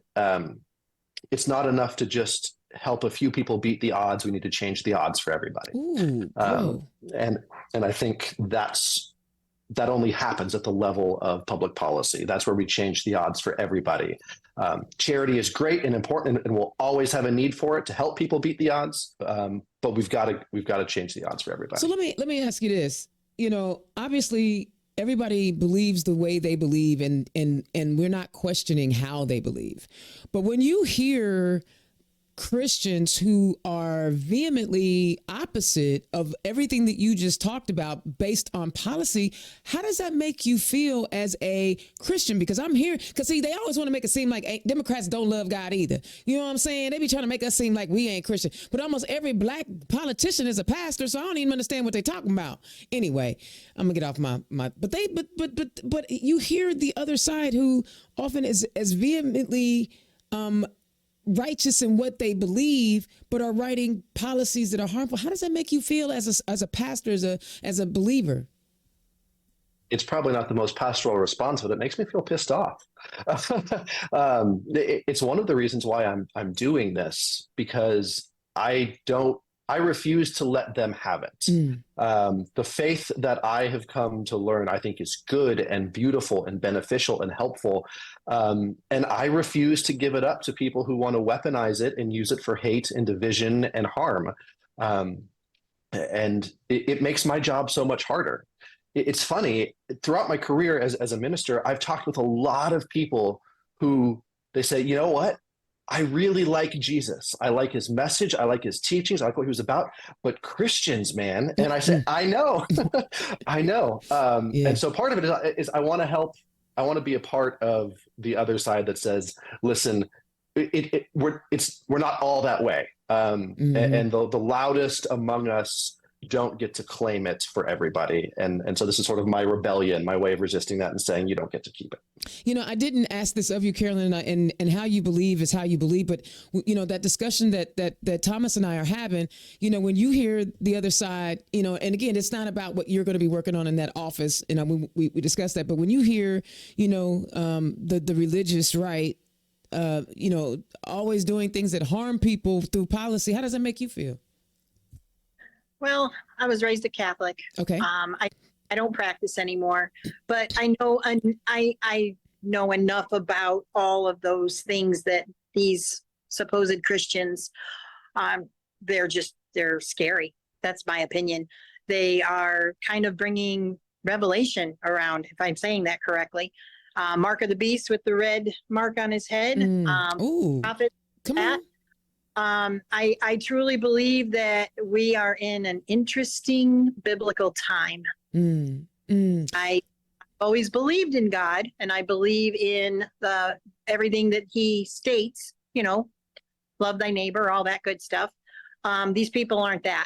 it's not enough to just help a few people beat the odds. We need to change the odds for everybody. Ooh, and I think that only happens at the level of public policy. That's where we change the odds for everybody. Charity is great and important, and we'll always have a need for it to help people beat the odds. But we've got to change the odds for everybody. So let me ask you this. Obviously everybody believes the way they believe, and we're not questioning how they believe. But when you hear Christians who are vehemently opposite of everything that you just talked about based on policy. How does that make you feel as a Christian? Because I'm here, because see, they always want to make it seem like Democrats don't love God either. You know what I'm saying? They be trying to make us seem like we ain't Christian, but almost every black politician is a pastor, so I don't even understand what they're talking about. Anyway, I'm gonna get off but you hear the other side who often is as vehemently righteous in what they believe, but are writing policies that are harmful. How does that make you feel as a pastor, as a believer? It's probably not the most pastoral response, but it makes me feel pissed off. It's one of the reasons why I'm doing this, because I refuse to let them have it. The faith that I have come to learn, I think, is good and beautiful and beneficial and helpful. And I refuse to give it up to people who want to weaponize it and use it for hate and division and harm. And it makes my job so much harder. It's funny, throughout my career as a minister, I've talked with a lot of people who they say, you know what? I really like Jesus. I like his message. I like his teachings. I like what he was about. But Christians, man. And I said, I know, I know. And so part of it is I want to help. I want to be a part of the other side that says, listen, we're not all that way. And the loudest among us don't get to claim it for everybody. And so this is sort of my rebellion, my way of resisting that and saying, you don't get to keep it. You know, I didn't ask this of you, Carolyn, and how you believe is how you believe. But, you know, that discussion that Thomas and I are having, you know, when you hear the other side, you know, and again, it's not about what you're going to be working on in that office. You know, we discussed that. But when you hear, you know, the religious right, you know, always doing things that harm people through policy, how does that make you feel? Well, I was raised a Catholic. Okay. I don't practice anymore, but I know enough about all of those things that these supposed Christians, they're scary. That's my opinion. They are kind of bringing revelation around, if I'm saying that correctly. Mark of the beast with the red mark on his head. Prophet. Come on. I truly believe that we are in an interesting biblical time. I always believed in God, and I believe in everything that he states, you know, love thy neighbor, all that good stuff. These people aren't that.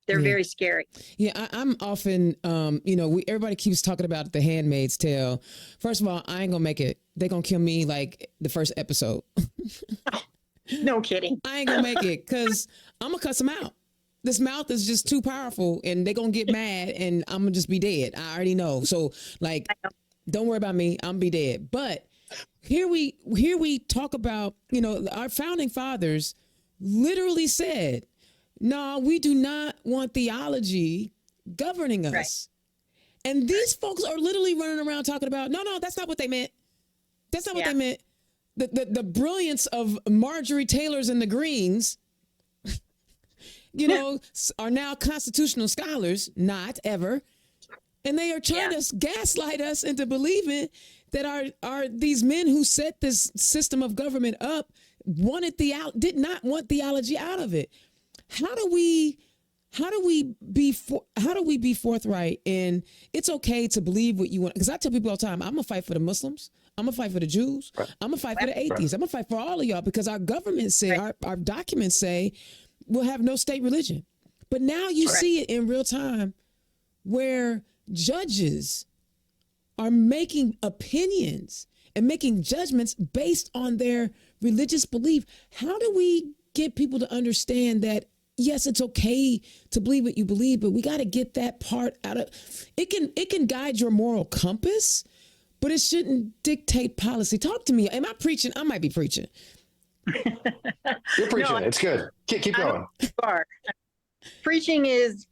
They're very scary. Yeah, I'm often, you know, everybody keeps talking about The Handmaid's Tale. First of all, I ain't gonna make it. They're gonna kill me like the first episode. No kidding. I ain't gonna make it because I'm gonna cuss them out. This mouth is just too powerful and they're gonna get mad and I'm gonna just be dead. I already know. So like, don't worry about me. I'm gonna be dead. But here we talk about, you know, our founding fathers literally said, no, we do not want theology governing us. Right. And these folks are literally running around talking about, no, that's not what they meant. That's not what they meant. The brilliance of Marjorie Taylor's and the Greens, you know, are now constitutional scholars, not ever. And they are trying to gaslight us into believing that are these men who set this system of government up did not want theology out of it. How do we be forthright? And it's okay to believe what you want. Because I tell people all the time, I'm gonna fight for the Muslims. I'm gonna fight for the Jews. Right. I'm gonna fight for the atheists. I'm gonna fight for all of y'all because our government say, our documents say, we'll have no state religion. But now you see it in real time where judges are making opinions and making judgments based on their religious belief. How do we get people to understand that, yes, it's okay to believe what you believe, but we got to get that part out of it. Can guide your moral compass, but it shouldn't dictate policy. Talk to me. Am I preaching? I might be preaching. You're preaching. No, it's good. Keep going. Preaching is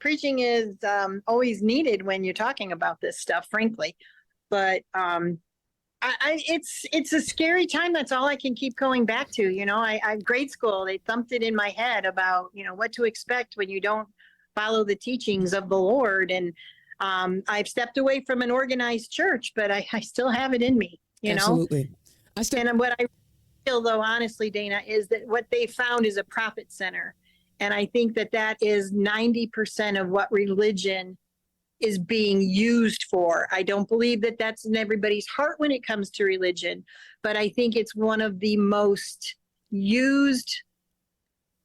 always needed when you're talking about this stuff, frankly. But it's a scary time. That's all I can keep going back to. You know, I grade school, they thumped it in my head about, you know, what to expect when you don't follow the teachings of the Lord. And I've stepped away from an organized church, but I still have it in me, you know? Absolutely. And feel, though, honestly, Dana, is that what they found is a profit center. And I think that that is 90% of what religion is being used for. I don't believe that that's in everybody's heart when it comes to religion, but I think it's one of the most used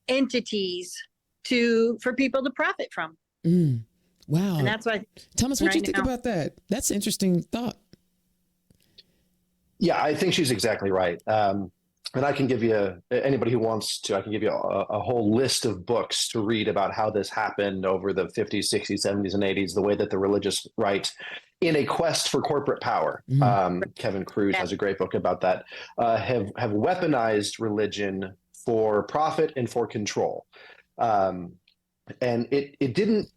entities for people to profit from. Wow. And that's why, Thomas, what do you think about that? That's an interesting thought. Yeah, I think she's exactly right. And I can give you, anybody who wants to, I can give you a whole list of books to read about how this happened over the 50s, 60s, 70s, and 80s, the way that the religious right, in a quest for corporate power, Kevin Kruse has a great book about that, have weaponized religion for profit and for control. And it didn't,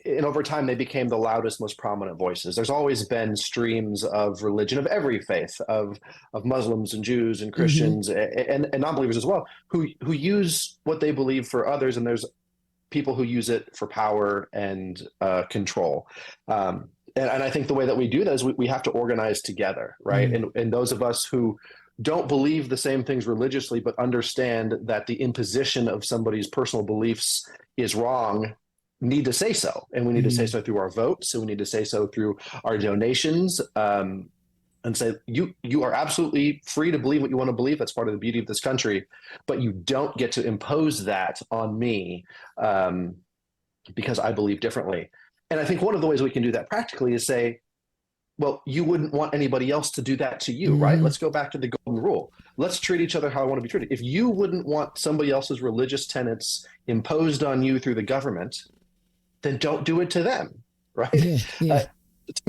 and over time, they became the loudest, most prominent voices. There's always been streams of religion of every faith, of Muslims and Jews and Christians and non-believers as well, who use what they believe for others, and there's people who use it for power and control. And I think the way that we do that is we have to organize together, right? And those of us who don't believe the same things religiously, but understand that the imposition of somebody's personal beliefs is wrong, need to say so. And we need to say so through our votes, and we need to say so through our donations, and say, you are absolutely free to believe what you want to believe. That's part of the beauty of this country, but you don't get to impose that on me because I believe differently. And I think one of the ways we can do that practically is say, well, you wouldn't want anybody else to do that to you, right? Let's go back to the golden rule. Let's treat each other how I want to be treated. If you wouldn't want somebody else's religious tenets imposed on you through the government, then don't do it to them, right? To me,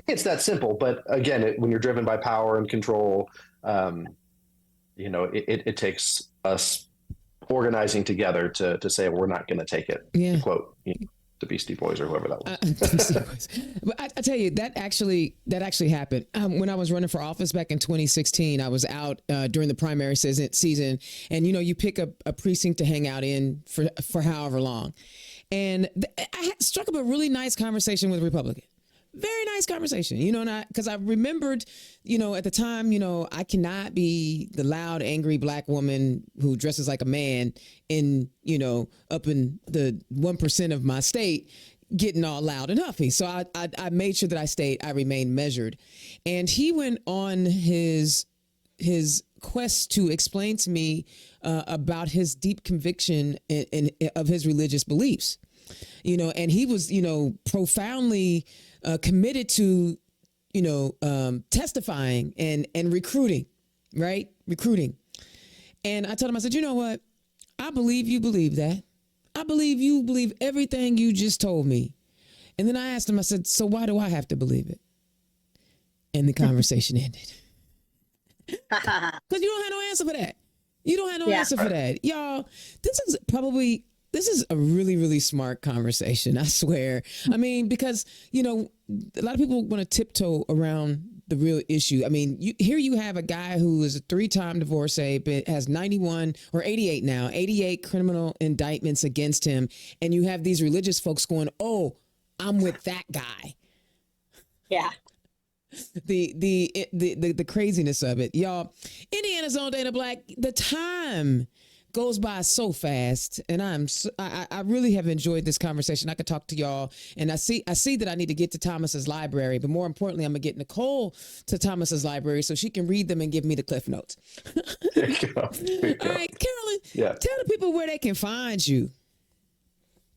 it's that simple. But again, when you're driven by power and control, it takes us organizing together to say we're not going to take it. To quote the Beastie Boys or whoever that was. But I tell you, that actually happened. When I was running for office back in 2016, I was out during the primary season, and you pick a precinct to hang out in for however long. And I struck up a really nice conversation with a Republican. Very nice conversation, because I remembered, at the time, I cannot be the loud, angry black woman who dresses like a man in, up in the 1% of my state getting all loud and huffy. So I made sure that I remained measured. And he went on his quest to explain to me about his deep conviction of his religious beliefs, and he was, profoundly committed to, testifying and recruiting, right? Recruiting. And I told him, I said, you know what? I believe you believe that. I believe you believe everything you just told me. And then I asked him, I said, so why do I have to believe it? And the conversation ended. Because you don't have no answer for that. You don't have no answer for that. Y'all, this is a really, really smart conversation, I swear. I mean, because, a lot of people want to tiptoe around the real issue. I mean, here you have a guy who is a 3-time divorcee, but has 91 or 88 now, 88 criminal indictments against him. And you have these religious folks going, oh, I'm with that guy. Yeah. The craziness of it, y'all. Indiana's own Dana Black. The time goes by so fast, and I really have enjoyed this conversation. I could talk to y'all, and I see that I need to get to Thomas's library, but more importantly, I'm gonna get Nicole to Thomas's library so she can read them and give me the Cliff Notes. There you go. All right, Carolyn, tell the people where they can find you.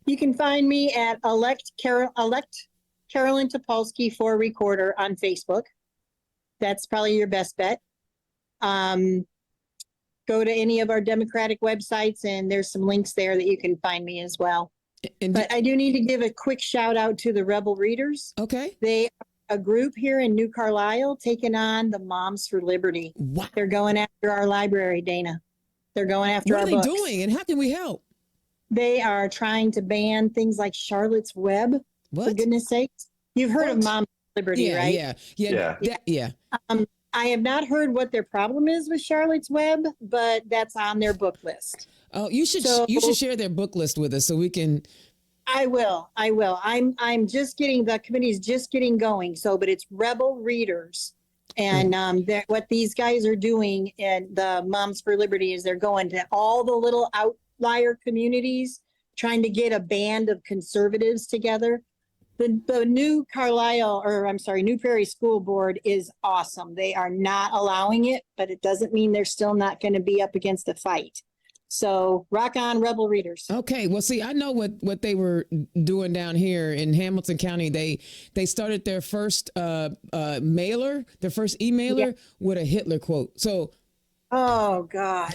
You can find me at elect Carolyn Topolski for Recorder on Facebook. That's probably your best bet. Go to any of our Democratic websites, and there's some links there that you can find me as well. But I do need to give a quick shout out to the Rebel Readers. Okay. They are a group here in New Carlisle taking on the Moms for Liberty. Wow. They're going after our library, Dana. They're going after our books. What are they doing, and how can we help? They are trying to ban things like Charlotte's Web. For goodness sakes. You've heard of Moms for Liberty, right? Yeah. I have not heard what their problem is with Charlotte's Web, but that's on their book list. Oh, you should share their book list with us so we can. I will. I'm just getting, the committee is just getting going. But it's Rebel Readers, And what these guys are doing in the Moms for Liberty is they're going to all the little outlier communities, trying to get a band of conservatives together. The new New Prairie School Board is awesome. They are not allowing it, but it doesn't mean they're still not going to be up against a fight. So rock on, rebel readers. Okay, well, see, I know what they were doing down here in Hamilton County. They started their first mailer, their first emailer with a Hitler quote. So, oh God,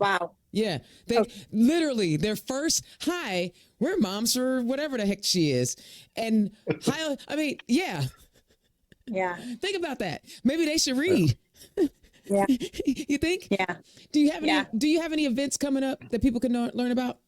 wow. Yeah, they literally their first hi. We're moms for whatever the heck she is, and hi. I mean, yeah. Think about that. Maybe they should read. Yeah. You think? Yeah. Do you have any events coming up that people can learn about?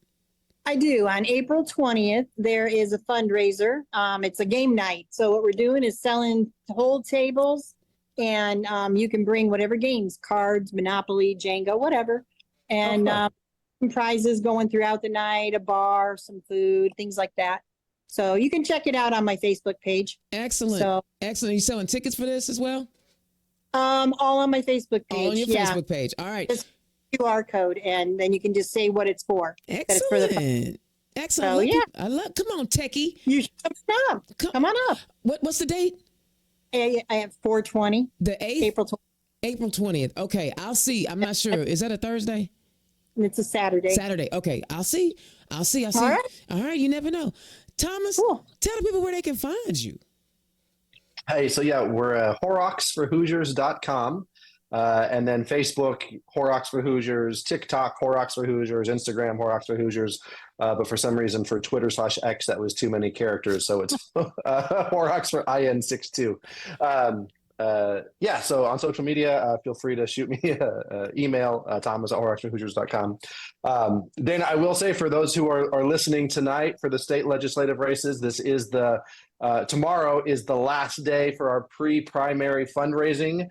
I do. On April 20th, there is a fundraiser. It's a game night. So what we're doing is selling whole tables, and you can bring whatever games, cards, Monopoly, Jenga, whatever. And some prizes going throughout the night, a bar, some food, things like that. So you can check it out on my Facebook page. Excellent. Excellent. Are you selling tickets for this as well? All on my Facebook page. All on your Facebook page. All right. Just QR code, and then you can just say what it's for. Excellent. Excellent. So, I love. Come on, techie. You should come on up. What's the date? I have 4/20. The 8th? April 20th. April 20th. Okay, I'll see. I'm not sure. Is that a Thursday? It's a Saturday. Saturday. Okay, I'll see. All right. You never know. Thomas, tell the people where they can find you. Hey, so yeah, we're Horrocks4Hoosiers.com. And then Facebook, Horrocks for Hoosiers, TikTok, Horrocks for Hoosiers, Instagram, Horrocks for Hoosiers. But for some reason, for Twitter/X, that was too many characters. So it's Horrocks for IN62. So on social media, feel free to shoot me an email, thomas@horrocksforhoosiers.com. Then I will say, for those who are listening tonight for the state legislative races, this is tomorrow is the last day for our pre-primary fundraising.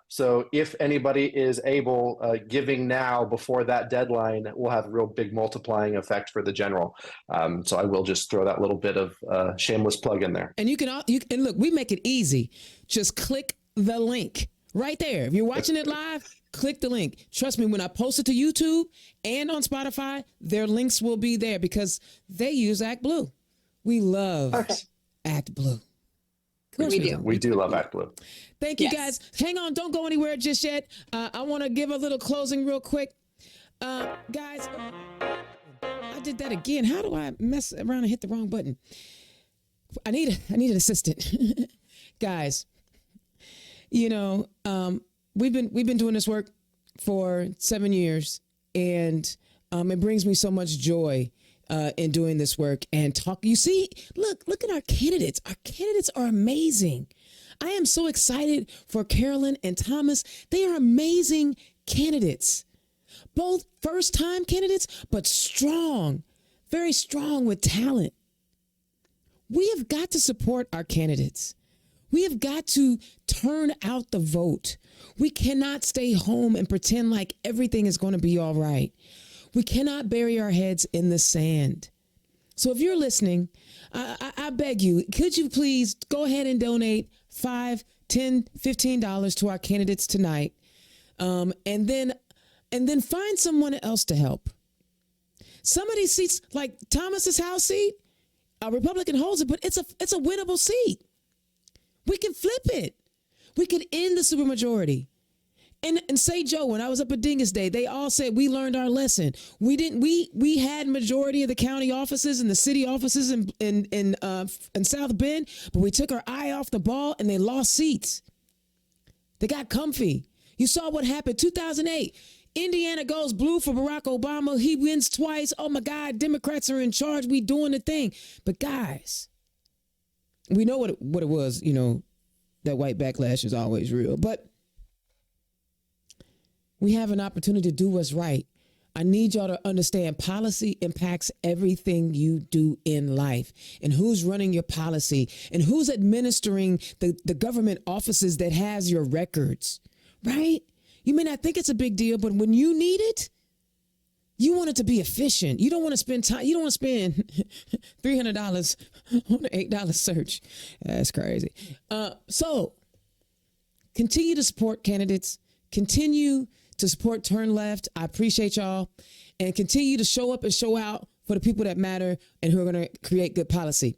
So if anybody is able, giving now before that deadline will have a real big multiplying effect for the general. So I will just throw that little bit of shameless plug in there. And you can look, we make it easy. Just click the link right there. If you're watching it live, click the link. Trust me, when I post it to YouTube and on Spotify, their links will be there because they use Act Blue. We love Act Blue. We do love Act Blue. Thank you, guys. Hang on. Don't go anywhere just yet. I want to give a little closing real quick. Guys, I did that again. How do I mess around and hit the wrong button? I need an assistant. Guys, we've been doing this work for 7 years, and it brings me so much joy in doing this work and talk. You see, look at our candidates. Our candidates are amazing. I am so excited for Carolyn and Thomas. They are amazing candidates, both first-time candidates, but strong, very strong with talent. We have got to support our candidates. We have got to turn out the vote. We cannot stay home and pretend like everything is going to be all right. We cannot bury our heads in the sand. So if you're listening, I beg you, could you please go ahead and donate $5, $10, $15 to our candidates tonight, and then find someone else to help. Some of these seats, like Thomas's House seat, a Republican holds it, but it's a winnable seat. We can flip it. We could end the supermajority. And say, Joe, when I was up at Dingus Day, they all said we learned our lesson. We had majority of the county offices and the city offices in South Bend, but we took our eye off the ball and they lost seats. They got comfy. You saw what happened 2008. Indiana goes blue for Barack Obama. He wins twice. Oh my God, Democrats are in charge. We doing the thing. But guys, we know what it was. That white backlash is always real, but we have an opportunity to do what's right. I need y'all to understand policy impacts everything you do in life, and who's running your policy and who's administering the government offices that has your records, right? You may not think it's a big deal, but when you need it, you want it to be efficient. You don't want to spend time. You don't want to spend $300 on an $8 search. That's crazy. So continue to support candidates, continue to support Turn Left. I appreciate y'all, and continue to show up and show out for the people that matter and who are going to create good policy.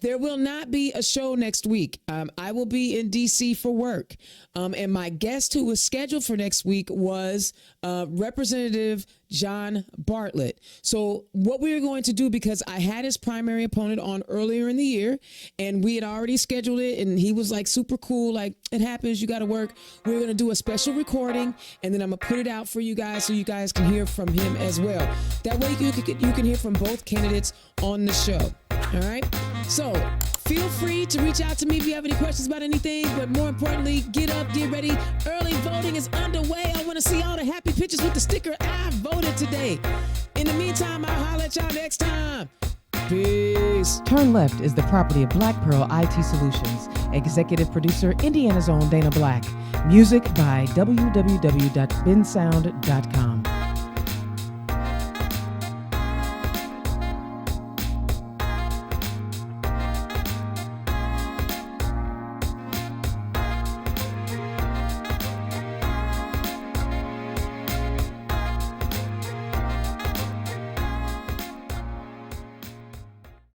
There will not be a show next week. I will be in D.C. for work. And my guest who was scheduled for next week was Representative John Bartlett. So what we are going to do, because I had his primary opponent on earlier in the year, and we had already scheduled it, and he was like super cool, like, it happens, you got to work. We're going to do a special recording, and then I'm going to put it out for you guys so you guys can hear from him as well. That way you can hear from both candidates on the show. All right. So feel free to reach out to me if you have any questions about anything. But more importantly, get up, get ready. Early voting is underway. I want to see all the happy pictures with the sticker I voted today. In the meantime, I'll holler at y'all next time. Peace. Turn Left is the property of Black Pearl IT Solutions. Executive producer, Indiana's own Dana Black. Music by www.bensound.com.